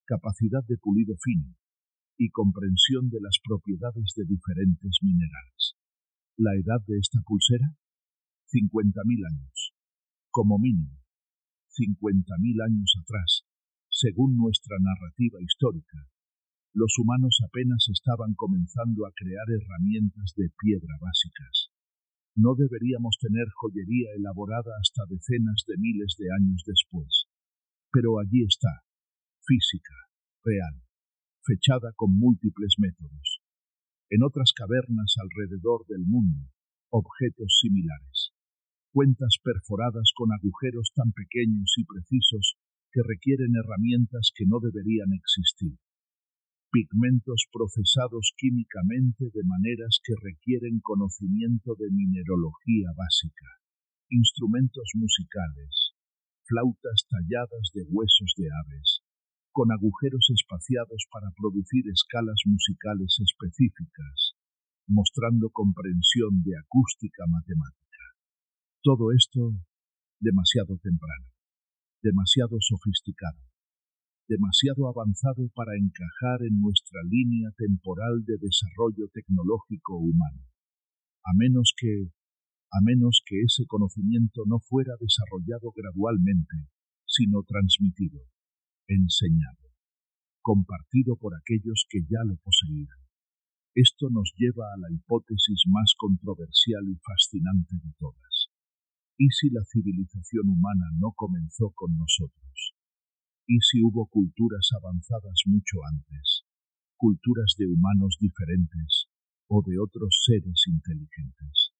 capacidad de pulido fino y comprensión de las propiedades de diferentes minerales. ¿La edad de esta pulsera? 50.000 años. Como mínimo, 50.000 años atrás, según nuestra narrativa histórica, los humanos apenas estaban comenzando a crear herramientas de piedra básicas. No deberíamos tener joyería elaborada hasta decenas de miles de años después. Pero allí está, física, real, fechada con múltiples métodos. En otras cavernas alrededor del mundo, objetos similares. Cuentas perforadas con agujeros tan pequeños y precisos que requieren herramientas que no deberían existir. Pigmentos procesados químicamente de maneras que requieren conocimiento de mineralogía básica. Instrumentos musicales, flautas talladas de huesos de aves, con agujeros espaciados para producir escalas musicales específicas, mostrando comprensión de acústica matemática. Todo esto demasiado temprano, demasiado sofisticado, demasiado avanzado para encajar en nuestra línea temporal de desarrollo tecnológico humano, a menos que ese conocimiento no fuera desarrollado gradualmente, sino transmitido, enseñado, compartido por aquellos que ya lo poseían. Esto nos lleva a la hipótesis más controversial y fascinante de todas. ¿Y si la civilización humana no comenzó con nosotros? ¿Y si hubo culturas avanzadas mucho antes, culturas de humanos diferentes o de otros seres inteligentes?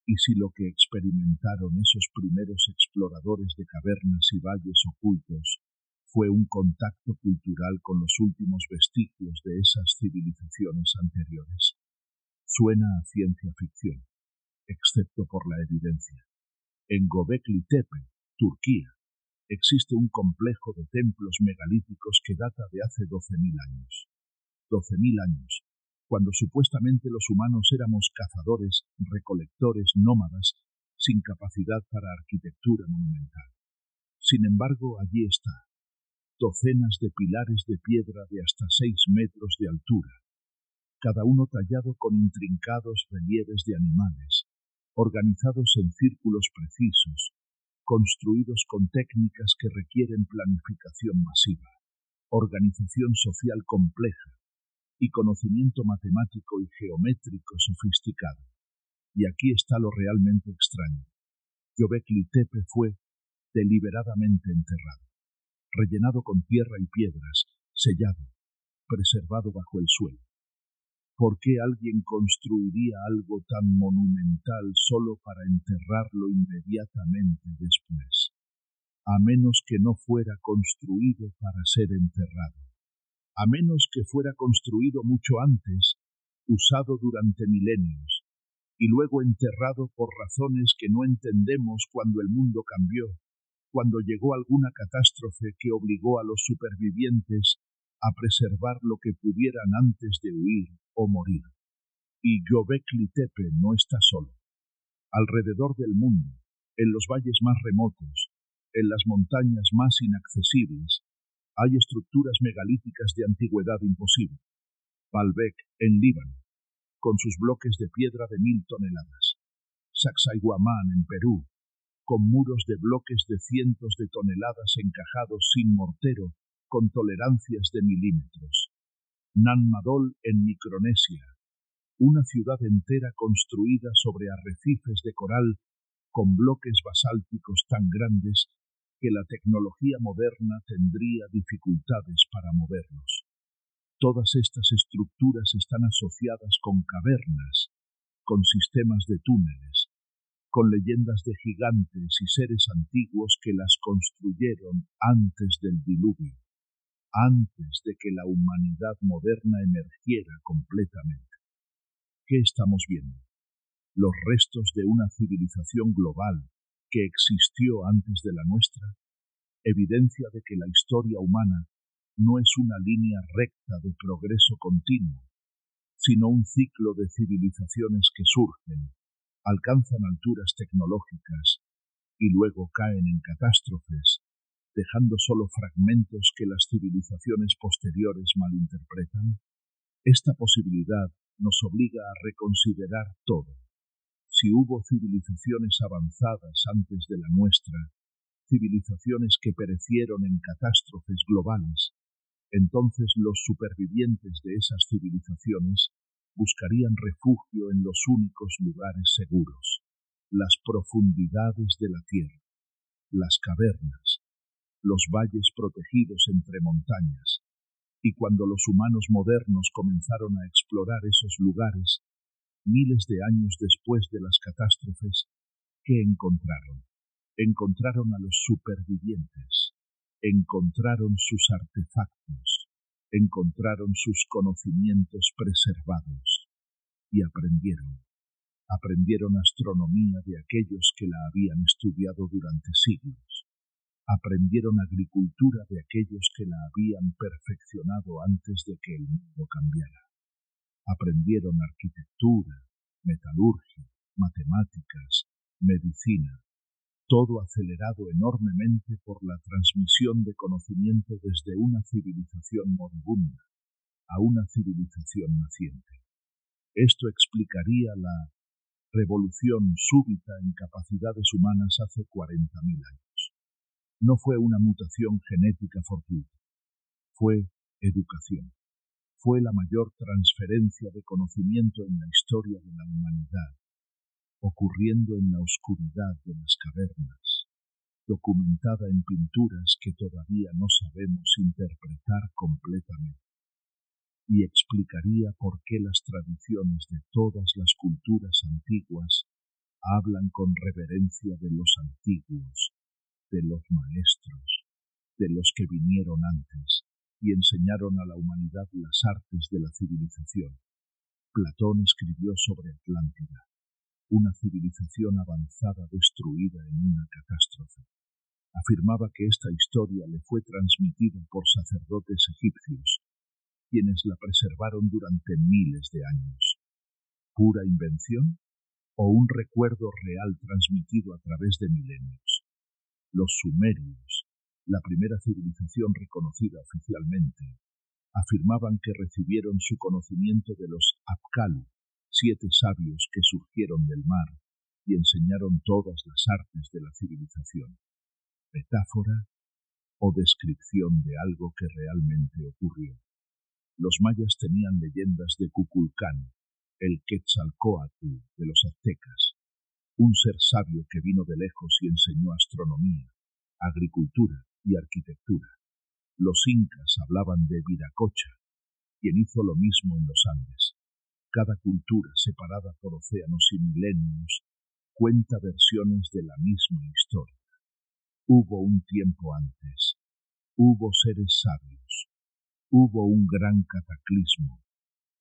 ¿Y si lo que experimentaron esos primeros exploradores de cavernas y valles ocultos fue un contacto cultural con los últimos vestigios de esas civilizaciones anteriores? Suena a ciencia ficción, excepto por la evidencia. En Göbekli Tepe, Turquía, existe un complejo de templos megalíticos que data de hace 12.000 años. 12.000 años, cuando supuestamente los humanos éramos cazadores, recolectores, nómadas, sin capacidad para arquitectura monumental. Sin embargo, allí está, docenas de pilares de piedra de hasta 6 metros de altura, cada uno tallado con intrincados relieves de animales, organizados en círculos precisos, construidos con técnicas que requieren planificación masiva, organización social compleja y conocimiento matemático y geométrico sofisticado. Y aquí está lo realmente extraño. Göbekli Tepe fue deliberadamente enterrado, rellenado con tierra y piedras, sellado, preservado bajo el suelo. ¿Por qué alguien construiría algo tan monumental solo para enterrarlo inmediatamente después? A menos que no fuera construido para ser enterrado. A menos que fuera construido mucho antes, usado durante milenios, y luego enterrado por razones que no entendemos cuando el mundo cambió, cuando llegó alguna catástrofe que obligó a los supervivientes a preservar lo que pudieran antes de huir o morir. Y Göbekli Tepe no está solo. Alrededor del mundo, en los valles más remotos, en las montañas más inaccesibles, hay estructuras megalíticas de antigüedad imposible. Baalbek, en Líbano, con sus bloques de piedra de 1000 toneladas. Sacsayhuamán, en Perú, con muros de bloques de cientos de toneladas encajados sin mortero, con tolerancias de milímetros. Nanmadol, en Micronesia, una ciudad entera construida sobre arrecifes de coral con bloques basálticos tan grandes que la tecnología moderna tendría dificultades para moverlos. Todas estas estructuras están asociadas con cavernas, con sistemas de túneles, con leyendas de gigantes y seres antiguos que las construyeron antes del diluvio, antes de que la humanidad moderna emergiera completamente. ¿Qué estamos viendo? Los restos de una civilización global que existió antes de la nuestra, evidencia de que la historia humana no es una línea recta de progreso continuo, sino un ciclo de civilizaciones que surgen, alcanzan alturas tecnológicas y luego caen en catástrofes, dejando solo fragmentos que las civilizaciones posteriores malinterpretan. Esta posibilidad nos obliga a reconsiderar todo. Si hubo civilizaciones avanzadas antes de la nuestra, civilizaciones que perecieron en catástrofes globales, entonces los supervivientes de esas civilizaciones buscarían refugio en los únicos lugares seguros, las profundidades de la tierra, las cavernas, los valles protegidos entre montañas, y cuando los humanos modernos comenzaron a explorar esos lugares, miles de años después de las catástrofes, ¿qué encontraron? Encontraron a los supervivientes, encontraron sus artefactos, encontraron sus conocimientos preservados y aprendieron astronomía de aquellos que la habían estudiado durante siglos, aprendieron agricultura de aquellos que la habían perfeccionado antes de que el mundo cambiara, aprendieron arquitectura, metalurgia, matemáticas, medicina, todo acelerado enormemente por la transmisión de conocimiento desde una civilización moribunda a una civilización naciente. Esto explicaría la revolución súbita en capacidades humanas hace 40.000 años. No fue una mutación genética fortuita, fue educación. Fue la mayor transferencia de conocimiento en la historia de la humanidad, ocurriendo en la oscuridad de las cavernas, documentada en pinturas que todavía no sabemos interpretar completamente, y explicaría por qué las tradiciones de todas las culturas antiguas hablan con reverencia de los antiguos, de los maestros, de los que vinieron antes y enseñaron a la humanidad las artes de la civilización. Platón escribió sobre Atlántida, una civilización avanzada destruida en una catástrofe. Afirmaba que esta historia le fue transmitida por sacerdotes egipcios, quienes la preservaron durante miles de años. ¿Pura invención o un recuerdo real transmitido a través de milenios? Los sumerios, la primera civilización reconocida oficialmente, afirmaban que recibieron su conocimiento de los Apkal, 7 sabios que surgieron del mar y enseñaron todas las artes de la civilización. ¿Metáfora o descripción de algo que realmente ocurrió? Los mayas tenían leyendas de Kukulcán, el Quetzalcóatl de los aztecas, un ser sabio que vino de lejos y enseñó astronomía, agricultura y arquitectura. Los incas hablaban de Viracocha, quien hizo lo mismo en los Andes. Cada cultura, separada por océanos y milenios, cuenta versiones de la misma historia. Hubo un tiempo antes, hubo seres sabios, hubo un gran cataclismo,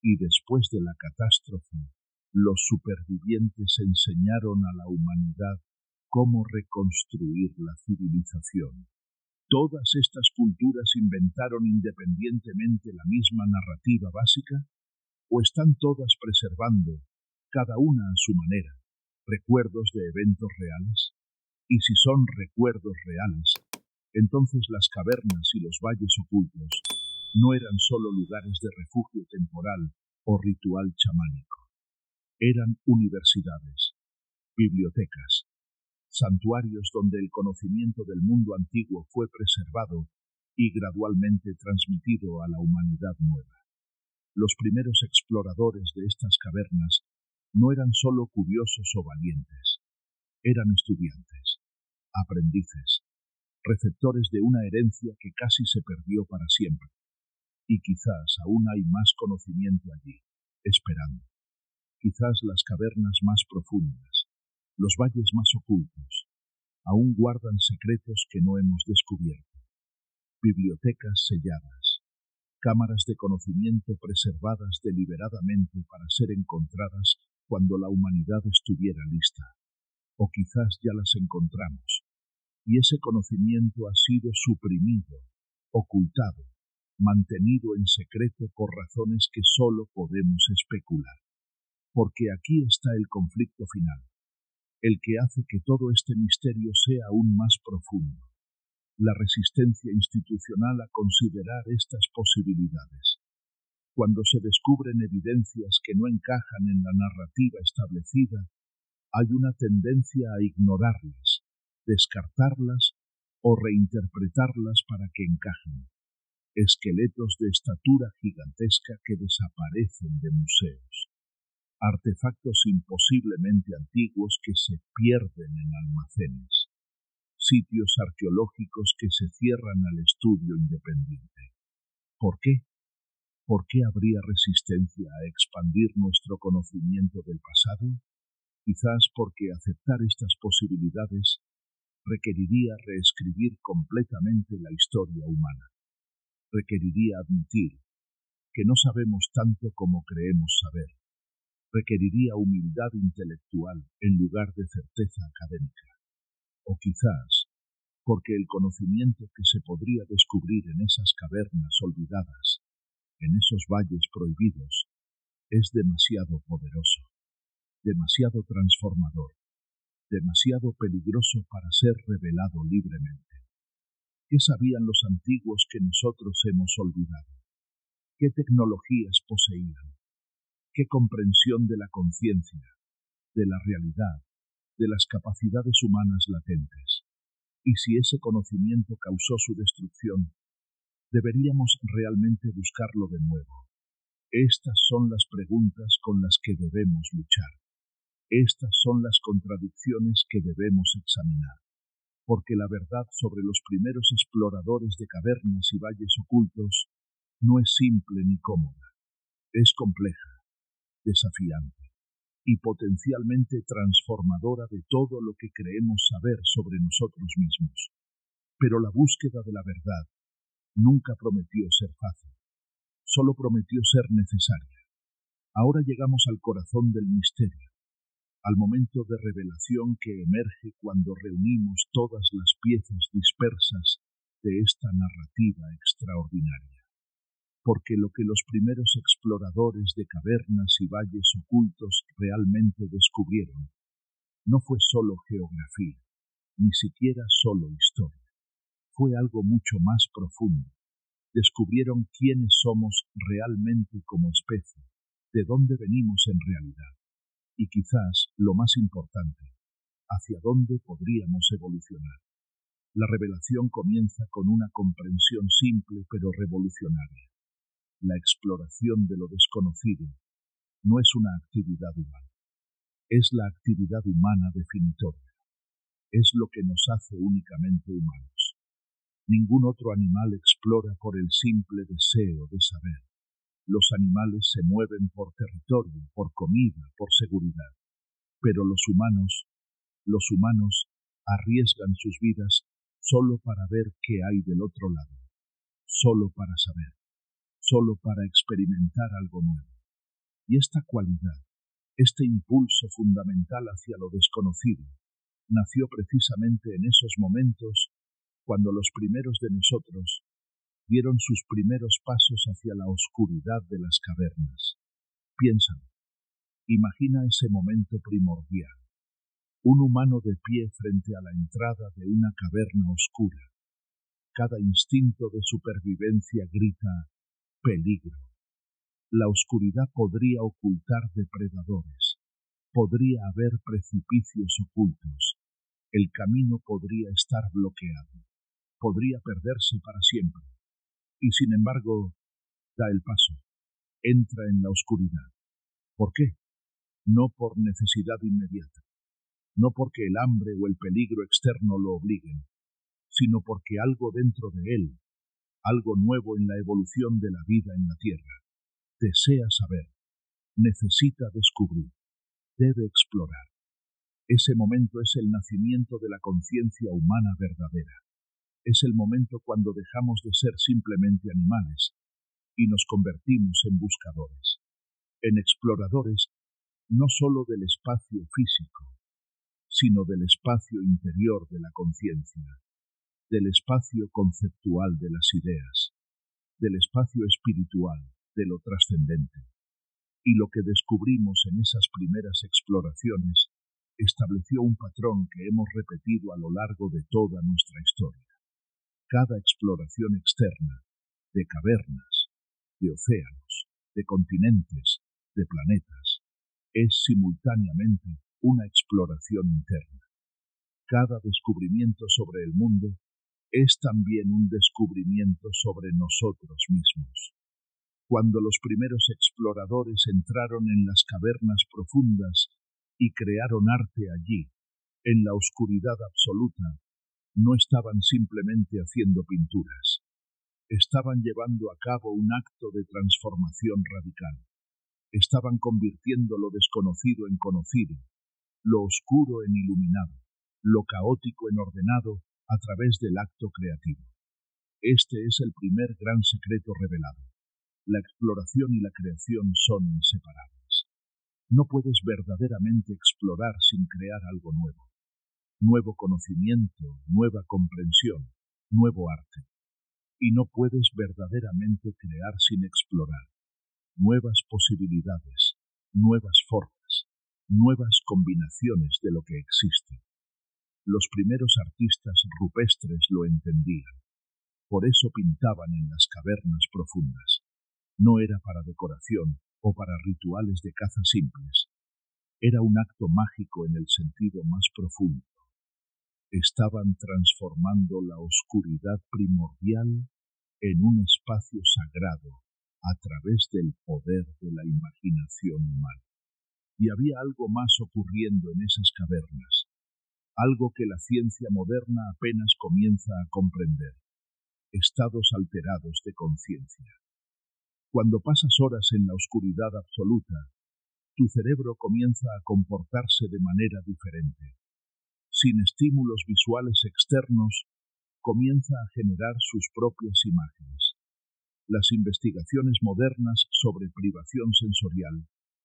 y después de la catástrofe, los supervivientes enseñaron a la humanidad cómo reconstruir la civilización. ¿Todas estas culturas inventaron independientemente la misma narrativa básica? ¿O están todas preservando, cada una a su manera, recuerdos de eventos reales? Y si son recuerdos reales, entonces las cavernas y los valles ocultos no eran solo lugares de refugio temporal o ritual chamánico. Eran universidades, bibliotecas, santuarios donde el conocimiento del mundo antiguo fue preservado y gradualmente transmitido a la humanidad nueva. Los primeros exploradores de estas cavernas no eran solo curiosos o valientes, eran estudiantes, aprendices, receptores de una herencia que casi se perdió para siempre. Y quizás aún hay más conocimiento allí, esperando. Quizás las cavernas más profundas, los valles más ocultos, aún guardan secretos que no hemos descubierto. Bibliotecas selladas, cámaras de conocimiento preservadas deliberadamente para ser encontradas cuando la humanidad estuviera lista. O quizás ya las encontramos, y ese conocimiento ha sido suprimido, ocultado, mantenido en secreto por razones que solo podemos especular. Porque aquí está el conflicto final, el que hace que todo este misterio sea aún más profundo. La resistencia institucional a considerar estas posibilidades. Cuando se descubren evidencias que no encajan en la narrativa establecida, hay una tendencia a ignorarlas, descartarlas o reinterpretarlas para que encajen. Esqueletos de estatura gigantesca que desaparecen de museos. Artefactos imposiblemente antiguos que se pierden en almacenes. Sitios arqueológicos que se cierran al estudio independiente. ¿Por qué? ¿Por qué habría resistencia a expandir nuestro conocimiento del pasado? Quizás porque aceptar estas posibilidades requeriría reescribir completamente la historia humana. Requeriría admitir que no sabemos tanto como creemos saber. Requeriría humildad intelectual en lugar de certeza académica. O quizás porque el conocimiento que se podría descubrir en esas cavernas olvidadas, en esos valles prohibidos, es demasiado poderoso, demasiado transformador, demasiado peligroso para ser revelado libremente. ¿Qué sabían los antiguos que nosotros hemos olvidado? ¿Qué tecnologías poseían? ¿Qué comprensión de la conciencia, de la realidad, de las capacidades humanas latentes? Y si ese conocimiento causó su destrucción, deberíamos realmente buscarlo de nuevo. Estas son las preguntas con las que debemos luchar. Estas son las contradicciones que debemos examinar. Porque la verdad sobre los primeros exploradores de cavernas y valles ocultos no es simple ni cómoda. Es compleja, desafiante y potencialmente transformadora de todo lo que creemos saber sobre nosotros mismos. Pero la búsqueda de la verdad nunca prometió ser fácil, solo prometió ser necesaria. Ahora llegamos al corazón del misterio, al momento de revelación que emerge cuando reunimos todas las piezas dispersas de esta narrativa extraordinaria. Porque lo que los primeros exploradores de cavernas y valles ocultos realmente descubrieron no fue solo geografía, ni siquiera solo historia. Fue algo mucho más profundo. Descubrieron quiénes somos realmente como especie, de dónde venimos en realidad, y quizás, lo más importante, hacia dónde podríamos evolucionar. La revelación comienza con una comprensión simple pero revolucionaria. La exploración de lo desconocido no es una actividad humana, es la actividad humana definitoria. Es lo que nos hace únicamente humanos. Ningún otro animal explora por el simple deseo de saber. Los animales se mueven por territorio, por comida, por seguridad, pero los humanos arriesgan sus vidas solo para ver qué hay del otro lado, solo para saber, solo para experimentar algo nuevo. Y esta cualidad, este impulso fundamental hacia lo desconocido, nació precisamente en esos momentos cuando los primeros de nosotros dieron sus primeros pasos hacia la oscuridad de las cavernas. Piénsalo, imagina ese momento primordial, un humano de pie frente a la entrada de una caverna oscura. Cada instinto de supervivencia grita peligro. La oscuridad podría ocultar depredadores, podría haber precipicios ocultos, el camino podría estar bloqueado, podría perderse para siempre. Y sin embargo, da el paso, entra en la oscuridad. ¿Por qué? No por necesidad inmediata, no porque el hambre o el peligro externo lo obliguen, sino porque algo dentro de él, algo nuevo en la evolución de la vida en la Tierra, desea saber, necesita descubrir, debe explorar. Ese momento es el nacimiento de la conciencia humana verdadera. Es el momento cuando dejamos de ser simplemente animales y nos convertimos en buscadores, en exploradores no sólo del espacio físico, sino del espacio interior de la conciencia, del espacio conceptual de las ideas, del espacio espiritual, de lo trascendente. Y lo que descubrimos en esas primeras exploraciones estableció un patrón que hemos repetido a lo largo de toda nuestra historia. Cada exploración externa, de cavernas, de océanos, de continentes, de planetas, es simultáneamente una exploración interna. Cada descubrimiento sobre el mundo es también un descubrimiento sobre nosotros mismos. Cuando los primeros exploradores entraron en las cavernas profundas y crearon arte allí, en la oscuridad absoluta, no estaban simplemente haciendo pinturas, estaban llevando a cabo un acto de transformación radical. Estaban convirtiendo lo desconocido en conocido, lo oscuro en iluminado, lo caótico en ordenado a través del acto creativo. Este es el primer gran secreto revelado. La exploración y la creación son inseparables. No puedes verdaderamente explorar sin crear algo nuevo. Nuevo conocimiento, nueva comprensión, nuevo arte. Y no puedes verdaderamente crear sin explorar. Nuevas posibilidades, nuevas formas, nuevas combinaciones de lo que existe. Los primeros artistas rupestres lo entendían. Por eso pintaban en las cavernas profundas. No era para decoración o para rituales de caza simples. Era un acto mágico en el sentido más profundo. Estaban transformando la oscuridad primordial en un espacio sagrado a través del poder de la imaginación humana. Y había algo más ocurriendo en esas cavernas, algo que la ciencia moderna apenas comienza a comprender: estados alterados de conciencia. Cuando pasas horas en la oscuridad absoluta, tu cerebro comienza a comportarse de manera diferente. Sin estímulos visuales externos, comienza a generar sus propias imágenes. Las investigaciones modernas sobre privación sensorial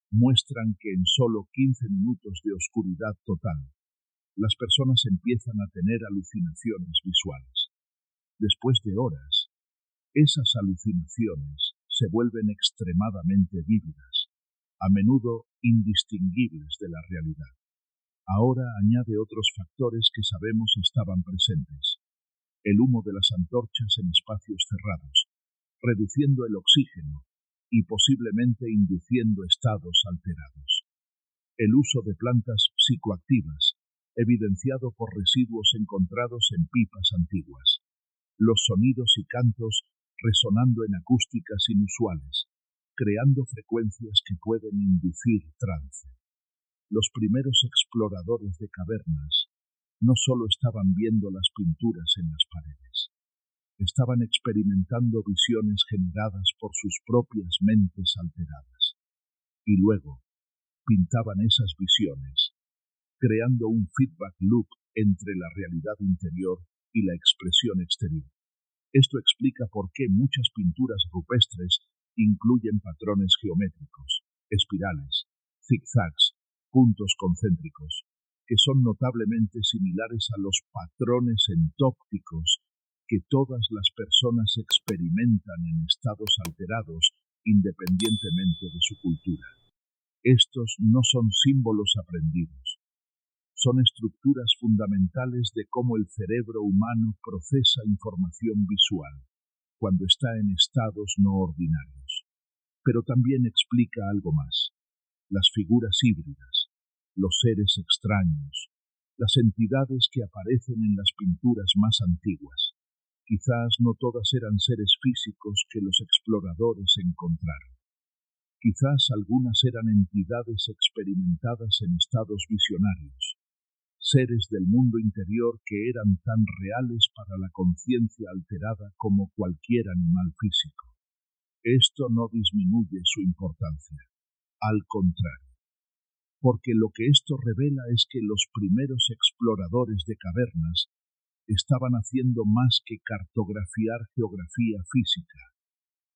muestran que en solo 15 minutos de oscuridad total, las personas empiezan a tener alucinaciones visuales. Después de horas, esas alucinaciones se vuelven extremadamente vívidas, a menudo indistinguibles de la realidad. Ahora añade otros factores que sabemos estaban presentes: el humo de las antorchas en espacios cerrados, reduciendo el oxígeno y posiblemente induciendo estados alterados. El uso de plantas psicoactivas, evidenciado por residuos encontrados en pipas antiguas. Los sonidos y cantos resonando en acústicas inusuales, creando frecuencias que pueden inducir trance. Los primeros exploradores de cavernas no solo estaban viendo las pinturas en las paredes, Estaban experimentando visiones generadas por sus propias mentes alteradas. Y luego pintaban esas visiones, creando un feedback loop entre la realidad interior y la expresión exterior. Esto explica por qué muchas pinturas rupestres incluyen patrones geométricos, espirales, zigzags, puntos concéntricos, que son notablemente similares a los patrones entópticos que todas las personas experimentan en estados alterados independientemente de su cultura. Estos no son símbolos aprendidos, son estructuras fundamentales de cómo el cerebro humano procesa información visual cuando está en estados no ordinarios. Pero también explica algo más: las figuras híbridas, los seres extraños, las entidades que aparecen en las pinturas más antiguas. Quizás no todas eran seres físicos que los exploradores encontraron. Quizás algunas eran entidades experimentadas en estados visionarios, seres del mundo interior que eran tan reales para la conciencia alterada como cualquier animal físico. Esto no disminuye su importancia, al contrario, porque lo que esto revela es que los primeros exploradores de cavernas estaban haciendo más que cartografiar geografía física,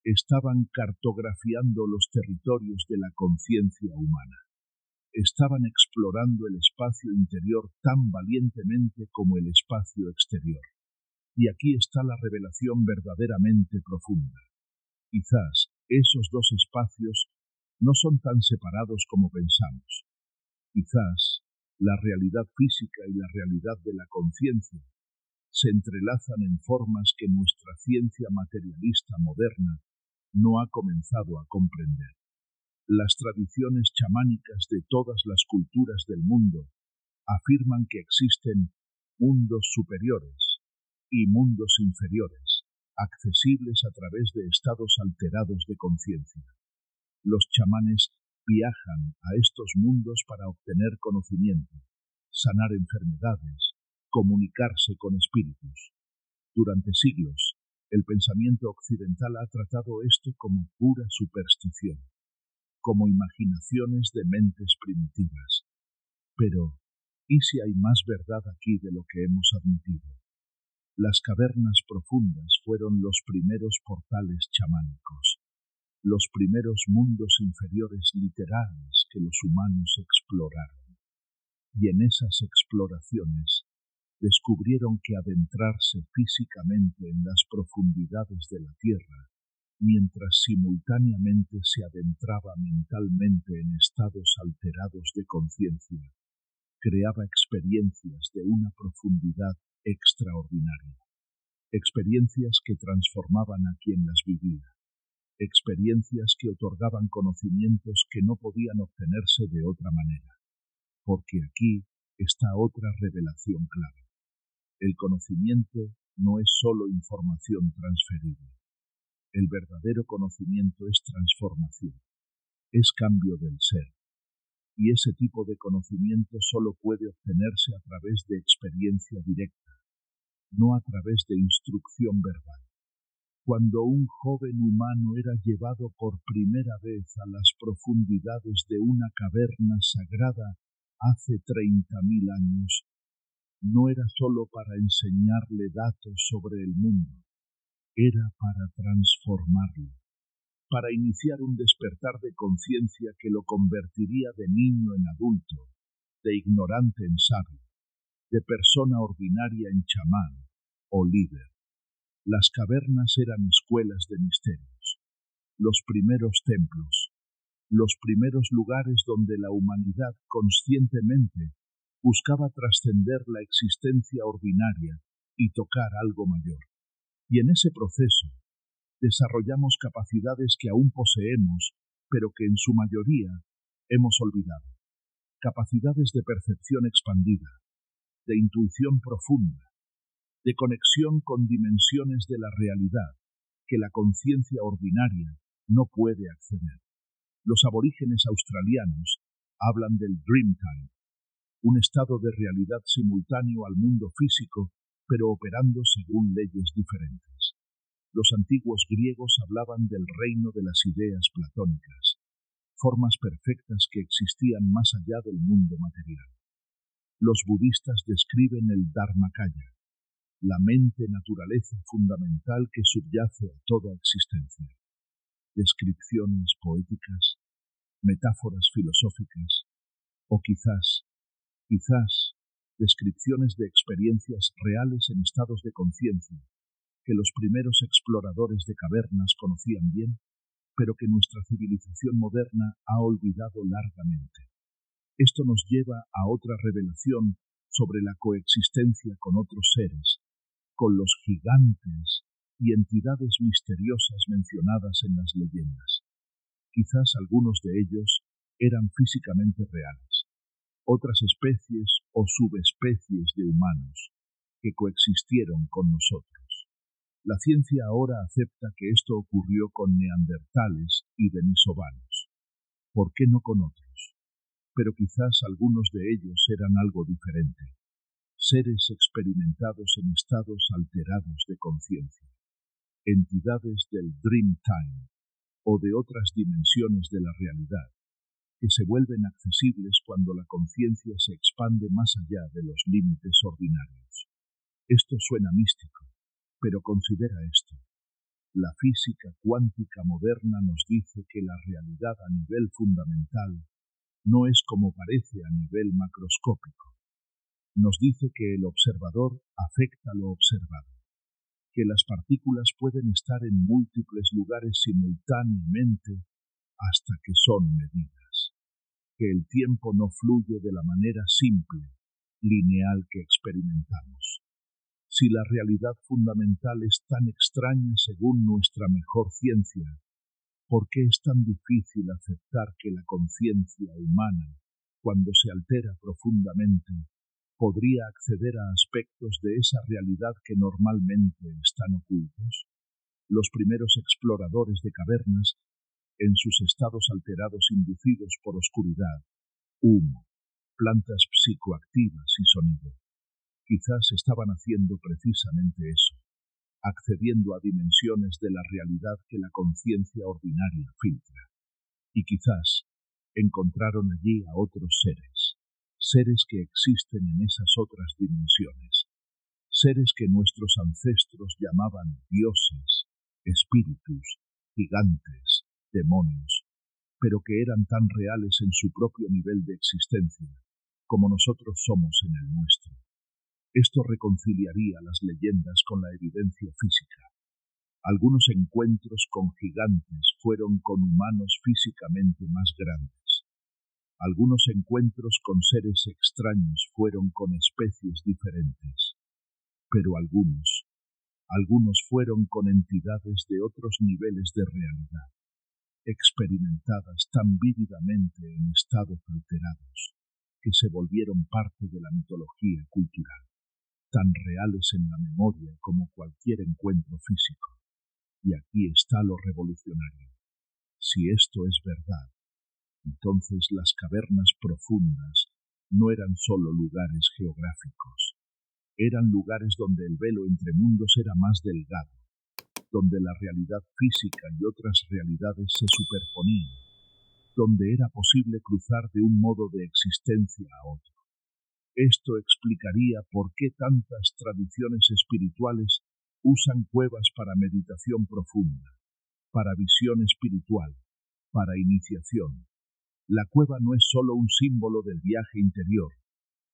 estaban cartografiando los territorios de la conciencia humana. Estaban explorando el espacio interior tan valientemente como el espacio exterior. Y aquí está la revelación verdaderamente profunda. Quizás esos dos espacios no son tan separados como pensamos. Quizás la realidad física y la realidad de la conciencia se entrelazan en formas que nuestra ciencia materialista moderna no ha comenzado a comprender. Las tradiciones chamánicas de todas las culturas del mundo afirman que existen mundos superiores y mundos inferiores, accesibles a través de estados alterados de conciencia. Los chamanes viajan a estos mundos para obtener conocimiento, sanar enfermedades, comunicarse con espíritus. Durante siglos, el pensamiento occidental ha tratado esto como pura superstición, como imaginaciones de mentes primitivas. Pero, ¿y si hay más verdad aquí de lo que hemos admitido? Las cavernas profundas fueron los primeros portales chamánicos, los primeros mundos inferiores literales que los humanos exploraron. Y en esas exploraciones descubrieron que adentrarse físicamente en las profundidades de la Tierra, mientras simultáneamente se adentraba mentalmente en estados alterados de conciencia, creaba experiencias de una profundidad extraordinaria, experiencias que transformaban a quien las vivía, experiencias que otorgaban conocimientos que no podían obtenerse de otra manera, porque aquí está otra revelación clave. El conocimiento no es solo información transferible. El verdadero conocimiento es transformación, es cambio del ser. Y ese tipo de conocimiento solo puede obtenerse a través de experiencia directa, no a través de instrucción verbal. Cuando un joven humano era llevado por primera vez a las profundidades de una caverna sagrada hace 30.000 años, no era solo para enseñarle datos sobre el mundo, era para transformarlo, para iniciar un despertar de conciencia que lo convertiría de niño en adulto, de ignorante en sabio, de persona ordinaria en chamán o líder. Las cavernas eran escuelas de misterios, los primeros templos, los primeros lugares donde la humanidad conscientemente buscaba trascender la existencia ordinaria y tocar algo mayor. Y en ese proceso desarrollamos capacidades que aún poseemos, pero que en su mayoría hemos olvidado. Capacidades de percepción expandida, de intuición profunda, de conexión con dimensiones de la realidad que la conciencia ordinaria no puede acceder. Los aborígenes australianos hablan del Dreamtime, un estado de realidad simultáneo al mundo físico, pero operando según leyes diferentes. Los antiguos griegos hablaban del reino de las ideas platónicas, formas perfectas que existían más allá del mundo material. Los budistas describen el Dharmakaya, la mente naturaleza fundamental que subyace a toda existencia. Descripciones poéticas, metáforas filosóficas, o quizás, descripciones de experiencias reales en estados de conciencia que los primeros exploradores de cavernas conocían bien, pero que nuestra civilización moderna ha olvidado largamente. Esto nos lleva a otra revelación sobre la coexistencia con otros seres, con los gigantes y entidades misteriosas mencionadas en las leyendas. Quizás algunos de ellos eran físicamente reales, otras especies o subespecies de humanos que coexistieron con nosotros. La ciencia ahora acepta que esto ocurrió con neandertales y denisovanos. ¿Por qué no con otros? Pero quizás algunos de ellos eran algo diferente, seres experimentados en estados alterados de conciencia, entidades del Dreamtime o de otras dimensiones de la realidad, que se vuelven accesibles cuando la conciencia se expande más allá de los límites ordinarios. Esto suena místico, pero considera esto. La física cuántica moderna nos dice que la realidad a nivel fundamental no es como parece a nivel macroscópico. Nos dice que el observador afecta lo observado, que las partículas pueden estar en múltiples lugares simultáneamente hasta que son medidas, que el tiempo no fluye de la manera simple, lineal que experimentamos. Si la realidad fundamental es tan extraña según nuestra mejor ciencia, ¿por qué es tan difícil aceptar que la conciencia humana, cuando se altera profundamente, podría acceder a aspectos de esa realidad que normalmente están ocultos? Los primeros exploradores de cavernas, en sus estados alterados inducidos por oscuridad, humo, plantas psicoactivas y sonido, quizás estaban haciendo precisamente eso, accediendo a dimensiones de la realidad que la conciencia ordinaria filtra. Y quizás encontraron allí a otros seres, seres que existen en esas otras dimensiones, seres que nuestros ancestros llamaban dioses, espíritus, gigantes, demonios, pero que eran tan reales en su propio nivel de existencia como nosotros somos en el nuestro. Esto reconciliaría las leyendas con la evidencia física. Algunos encuentros con gigantes fueron con humanos físicamente más grandes. Algunos encuentros con seres extraños fueron con especies diferentes. Pero algunos fueron con entidades de otros niveles de realidad, experimentadas tan vívidamente en estados alterados, que se volvieron parte de la mitología cultural, tan reales en la memoria como cualquier encuentro físico. Y aquí está lo revolucionario. Si esto es verdad, entonces las cavernas profundas no eran solo lugares geográficos, eran lugares donde el velo entre mundos era más delgado, donde la realidad física y otras realidades se superponían, donde era posible cruzar de un modo de existencia a otro. Esto explicaría por qué tantas tradiciones espirituales usan cuevas para meditación profunda, para visión espiritual, para iniciación. La cueva no es solo un símbolo del viaje interior,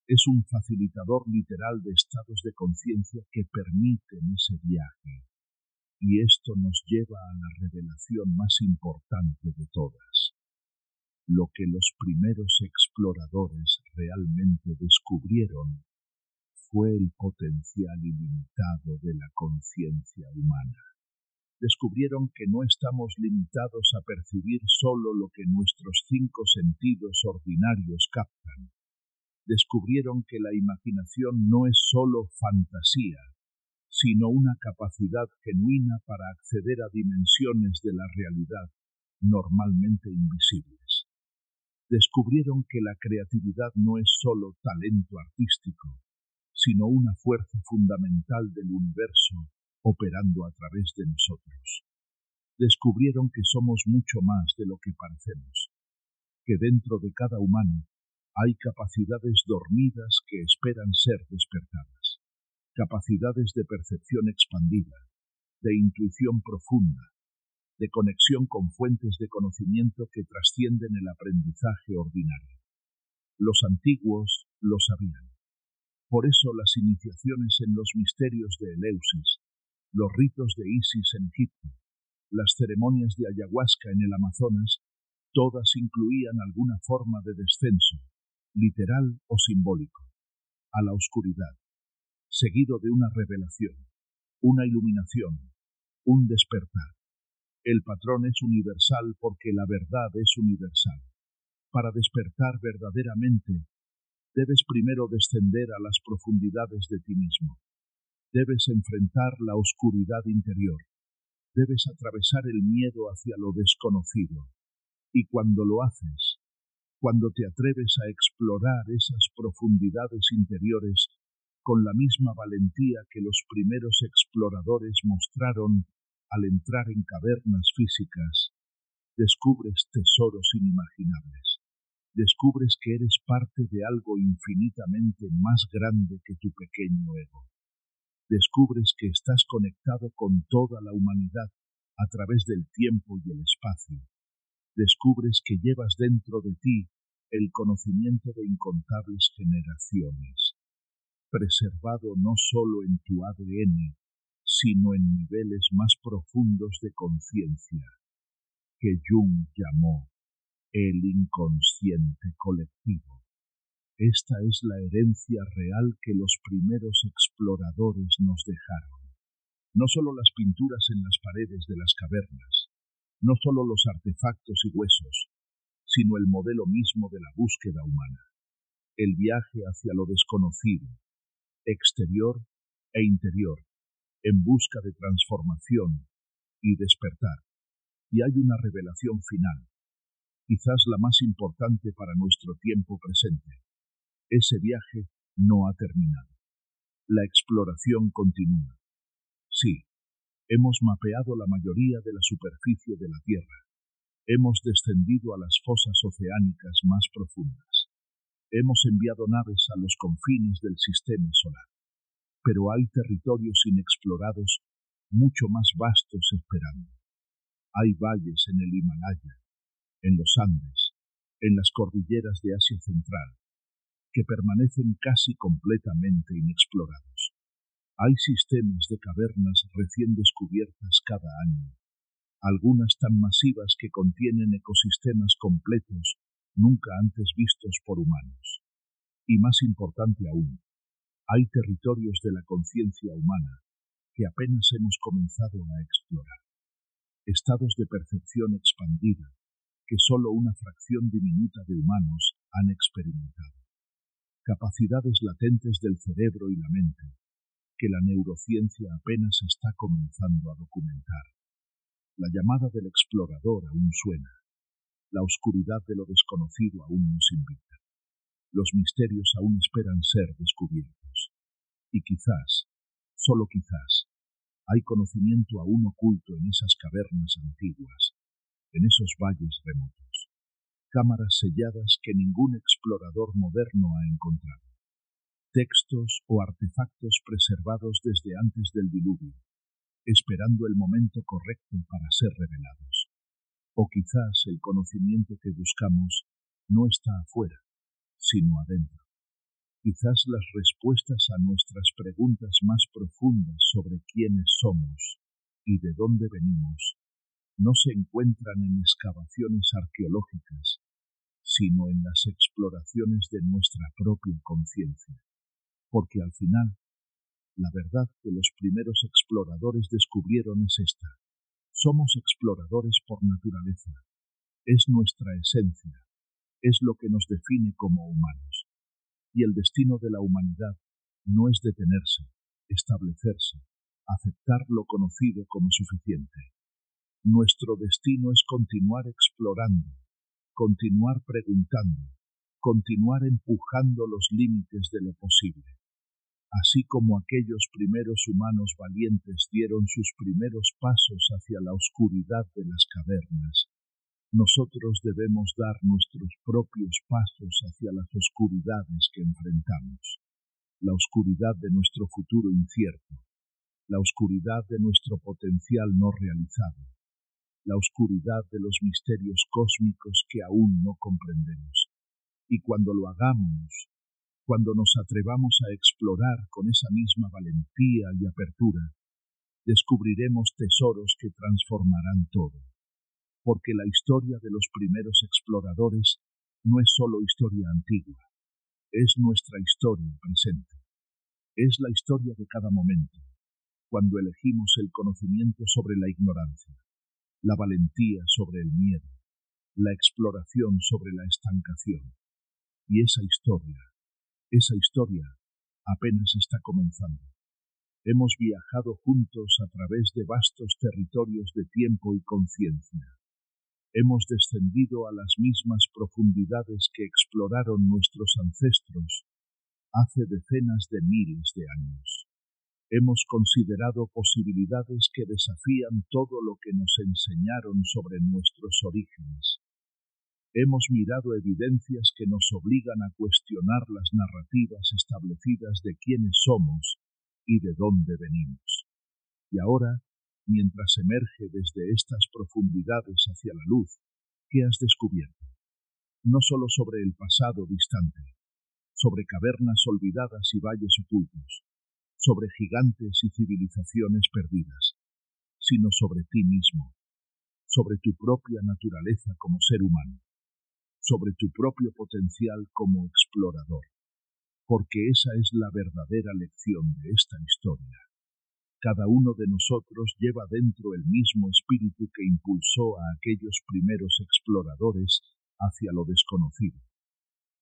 es un facilitador literal de estados de conciencia que permiten ese viaje. Y esto nos lleva a la revelación más importante de todas. Lo que los primeros exploradores realmente descubrieron fue el potencial ilimitado de la conciencia humana. Descubrieron que no estamos limitados a percibir solo lo que nuestros 5 sentidos ordinarios captan. Descubrieron que la imaginación no es solo fantasía, sino una capacidad genuina para acceder a dimensiones de la realidad normalmente invisibles. Descubrieron que la creatividad no es solo talento artístico, sino una fuerza fundamental del universo operando a través de nosotros. Descubrieron que somos mucho más de lo que parecemos, que dentro de cada humano hay capacidades dormidas que esperan ser despertadas, capacidades de percepción expandida, de intuición profunda, de conexión con fuentes de conocimiento que trascienden el aprendizaje ordinario. Los antiguos lo sabían. Por eso las iniciaciones en los misterios de Eleusis, los ritos de Isis en Egipto, las ceremonias de ayahuasca en el Amazonas, todas incluían alguna forma de descenso, literal o simbólico, a la oscuridad, seguido de una revelación, una iluminación, un despertar. El patrón es universal porque la verdad es universal. Para despertar verdaderamente, debes primero descender a las profundidades de ti mismo. Debes enfrentar la oscuridad interior. Debes atravesar el miedo hacia lo desconocido. Y cuando lo haces, cuando te atreves a explorar esas profundidades interiores con la misma valentía que los primeros exploradores mostraron al entrar en cavernas físicas, descubres tesoros inimaginables. Descubres que eres parte de algo infinitamente más grande que tu pequeño ego. Descubres que estás conectado con toda la humanidad a través del tiempo y el espacio. Descubres que llevas dentro de ti el conocimiento de incontables generaciones, preservado no solo en tu ADN, sino en niveles más profundos de conciencia, que Jung llamó el inconsciente colectivo. Esta es la herencia real que los primeros exploradores nos dejaron. No solo las pinturas en las paredes de las cavernas, no solo los artefactos y huesos, sino el modelo mismo de la búsqueda humana, el viaje hacia lo desconocido, exterior e interior, en busca de transformación y despertar. Y hay una revelación final, quizás la más importante para nuestro tiempo presente. Ese viaje no ha terminado. La exploración continúa. Sí, hemos mapeado la mayoría de la superficie de la Tierra. Hemos descendido a las fosas oceánicas más profundas. Hemos enviado naves a los confines del sistema solar. Pero hay territorios inexplorados mucho más vastos esperando. Hay valles en el Himalaya, en los Andes, en las cordilleras de Asia Central, que permanecen casi completamente inexplorados. Hay sistemas de cavernas recién descubiertas cada año, algunas tan masivas que contienen ecosistemas completos nunca antes vistos por humanos. Y más importante aún, hay territorios de la conciencia humana que apenas hemos comenzado a explorar. Estados de percepción expandida que solo una fracción diminuta de humanos han experimentado. Capacidades latentes del cerebro y la mente que la neurociencia apenas está comenzando a documentar. La llamada del explorador aún suena. La oscuridad de lo desconocido aún nos invita. Los misterios aún esperan ser descubiertos. Y quizás, solo quizás, hay conocimiento aún oculto en esas cavernas antiguas, en esos valles remotos. Cámaras selladas que ningún explorador moderno ha encontrado. Textos o artefactos preservados desde antes del diluvio, esperando el momento correcto para ser revelados. O quizás el conocimiento que buscamos no está afuera, sino adentro. Quizás las respuestas a nuestras preguntas más profundas sobre quiénes somos y de dónde venimos no se encuentran en excavaciones arqueológicas, sino en las exploraciones de nuestra propia conciencia. Porque al final, la verdad que los primeros exploradores descubrieron es esta. Somos exploradores por naturaleza. Es nuestra esencia. Es lo que nos define como humanos. Y el destino de la humanidad no es detenerse, establecerse, aceptar lo conocido como suficiente. Nuestro destino es continuar explorando, continuar preguntando, continuar empujando los límites de lo posible. Así como aquellos primeros humanos valientes dieron sus primeros pasos hacia la oscuridad de las cavernas, nosotros debemos dar nuestros propios pasos hacia las oscuridades que enfrentamos. La oscuridad de nuestro futuro incierto, la oscuridad de nuestro potencial no realizado, la oscuridad de los misterios cósmicos que aún no comprendemos. Y cuando lo hagamos, cuando nos atrevamos a explorar con esa misma valentía y apertura, descubriremos tesoros que transformarán todo. Porque la historia de los primeros exploradores no es solo historia antigua, es nuestra historia presente. Es la historia de cada momento, cuando elegimos el conocimiento sobre la ignorancia, la valentía sobre el miedo, la exploración sobre la estancación. Y esa historia apenas está comenzando. Hemos viajado juntos a través de vastos territorios de tiempo y conciencia. Hemos descendido a las mismas profundidades que exploraron nuestros ancestros hace decenas de miles de años. Hemos considerado posibilidades que desafían todo lo que nos enseñaron sobre nuestros orígenes. Hemos mirado evidencias que nos obligan a cuestionar las narrativas establecidas de quiénes somos y de dónde venimos. Y ahora, mientras emerge desde estas profundidades hacia la luz, ¿qué has descubierto? No solo sobre el pasado distante, sobre cavernas olvidadas y valles ocultos, sobre gigantes y civilizaciones perdidas, sino sobre ti mismo, sobre tu propia naturaleza como ser humano, sobre tu propio potencial como explorador, porque esa es la verdadera lección de esta historia. Cada uno de nosotros lleva dentro el mismo espíritu que impulsó a aquellos primeros exploradores hacia lo desconocido,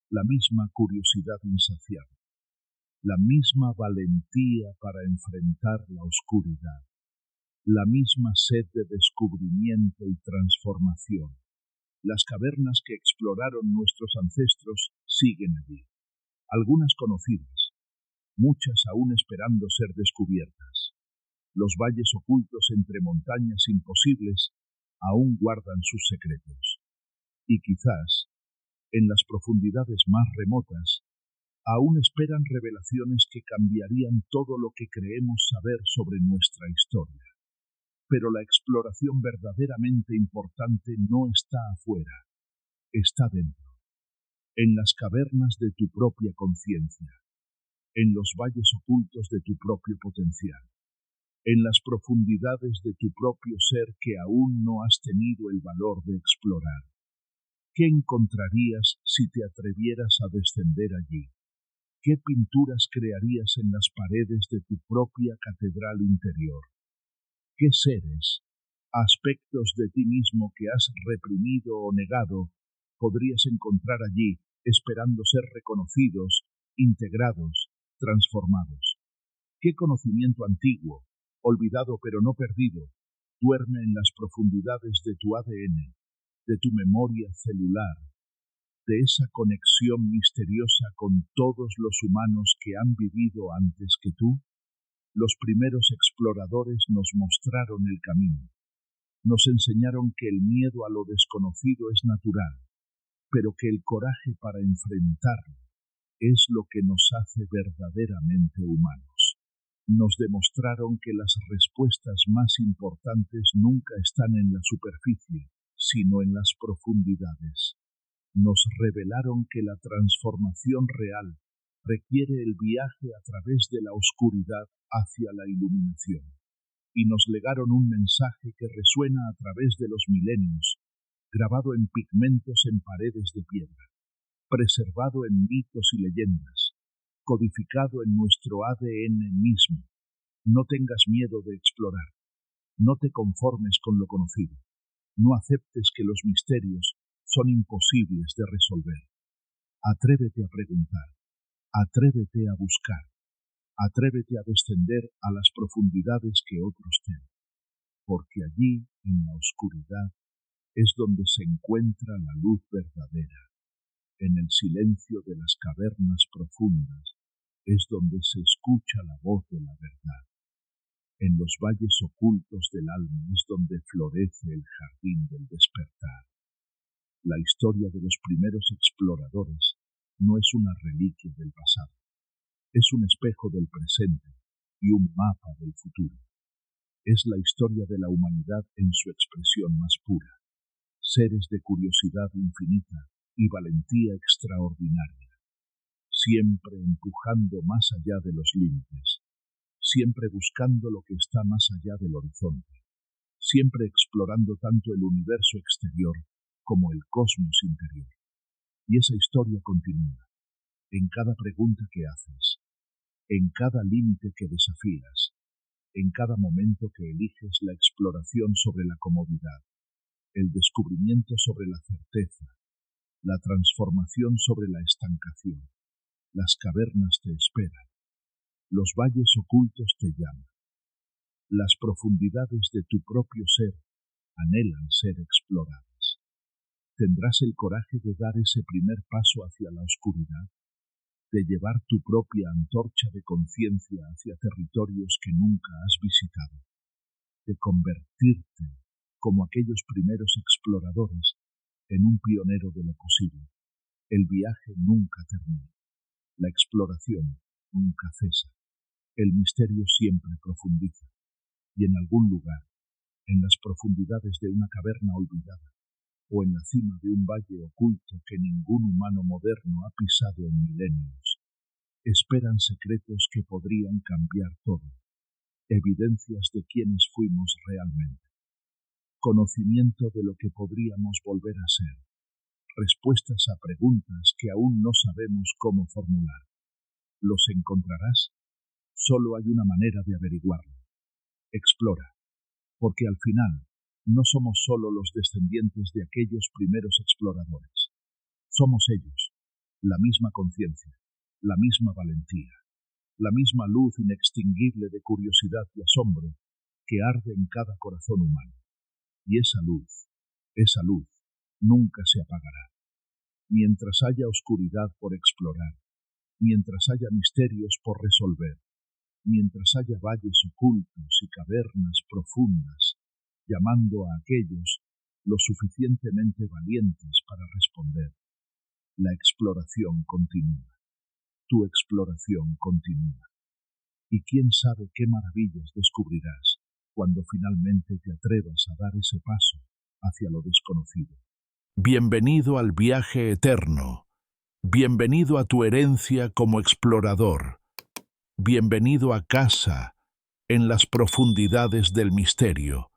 la misma curiosidad insaciable, la misma valentía para enfrentar la oscuridad, la misma sed de descubrimiento y transformación. Las cavernas que exploraron nuestros ancestros siguen allí, algunas conocidas, muchas aún esperando ser descubiertas. Los valles ocultos entre montañas imposibles aún guardan sus secretos. Y quizás, en las profundidades más remotas, aún esperan revelaciones que cambiarían todo lo que creemos saber sobre nuestra historia. Pero la exploración verdaderamente importante no está afuera, está dentro, en las cavernas de tu propia conciencia, en los valles ocultos de tu propio potencial, en las profundidades de tu propio ser que aún no has tenido el valor de explorar. ¿Qué encontrarías si te atrevieras a descender allí? ¿Qué pinturas crearías en las paredes de tu propia catedral interior? ¿Qué seres, aspectos de ti mismo que has reprimido o negado, podrías encontrar allí, esperando ser reconocidos, integrados, transformados? ¿Qué conocimiento antiguo, olvidado pero no perdido, duerme en las profundidades de tu ADN, de tu memoria celular, de esa conexión misteriosa con todos los humanos que han vivido antes que tú? Los primeros exploradores nos mostraron el camino. Nos enseñaron que el miedo a lo desconocido es natural, pero que el coraje para enfrentarlo es lo que nos hace verdaderamente humanos. Nos demostraron que las respuestas más importantes nunca están en la superficie, sino en las profundidades. Nos revelaron que la transformación real requiere el viaje a través de la oscuridad hacia la iluminación. Y nos legaron un mensaje que resuena a través de los milenios, grabado en pigmentos en paredes de piedra, preservado en mitos y leyendas, codificado en nuestro ADN mismo. No tengas miedo de explorar, no te conformes con lo conocido, no aceptes que los misterios son imposibles de resolver. Atrévete a preguntar, atrévete a buscar, atrévete a descender a las profundidades que otros temen, porque allí, en la oscuridad, es donde se encuentra la luz verdadera, en el silencio de las cavernas profundas es donde se escucha la voz de la verdad. En los valles ocultos del alma es donde florece el jardín del despertar. La historia de los primeros exploradores no es una reliquia del pasado, es un espejo del presente y un mapa del futuro. Es la historia de la humanidad en su expresión más pura, seres de curiosidad infinita y valentía extraordinaria, siempre empujando más allá de los límites, siempre buscando lo que está más allá del horizonte, siempre explorando tanto el universo exterior como el cosmos interior. Y esa historia continúa, en cada pregunta que haces, en cada límite que desafías, en cada momento que eliges la exploración sobre la comodidad, el descubrimiento sobre la certeza, la transformación sobre la estancación. Las cavernas te esperan, los valles ocultos te llaman, las profundidades de tu propio ser anhelan ser exploradas. ¿Tendrás el coraje de dar ese primer paso hacia la oscuridad? De llevar tu propia antorcha de conciencia hacia territorios que nunca has visitado, de convertirte, como aquellos primeros exploradores, en un pionero de lo posible. El viaje nunca termina, la exploración nunca cesa, el misterio siempre profundiza, y en algún lugar, en las profundidades de una caverna olvidada, o en la cima de un valle oculto que ningún humano moderno ha pisado en milenios, esperan secretos que podrían cambiar todo, evidencias de quienes fuimos realmente, conocimiento de lo que podríamos volver a ser, respuestas a preguntas que aún no sabemos cómo formular. ¿Los encontrarás? Solo hay una manera de averiguarlo. Explora, porque al final no somos solo los descendientes de aquellos primeros exploradores. Somos ellos, la misma conciencia, la misma valentía, la misma luz inextinguible de curiosidad y asombro que arde en cada corazón humano. Y esa luz, nunca se apagará. Mientras haya oscuridad por explorar, mientras haya misterios por resolver, mientras haya valles ocultos y cavernas profundas, llamando a aquellos lo suficientemente valientes para responder, la exploración continúa. Tu exploración continúa. Y quién sabe qué maravillas descubrirás cuando finalmente te atrevas a dar ese paso hacia lo desconocido. Bienvenido al viaje eterno. Bienvenido a tu herencia como explorador. Bienvenido a casa, en las profundidades del misterio.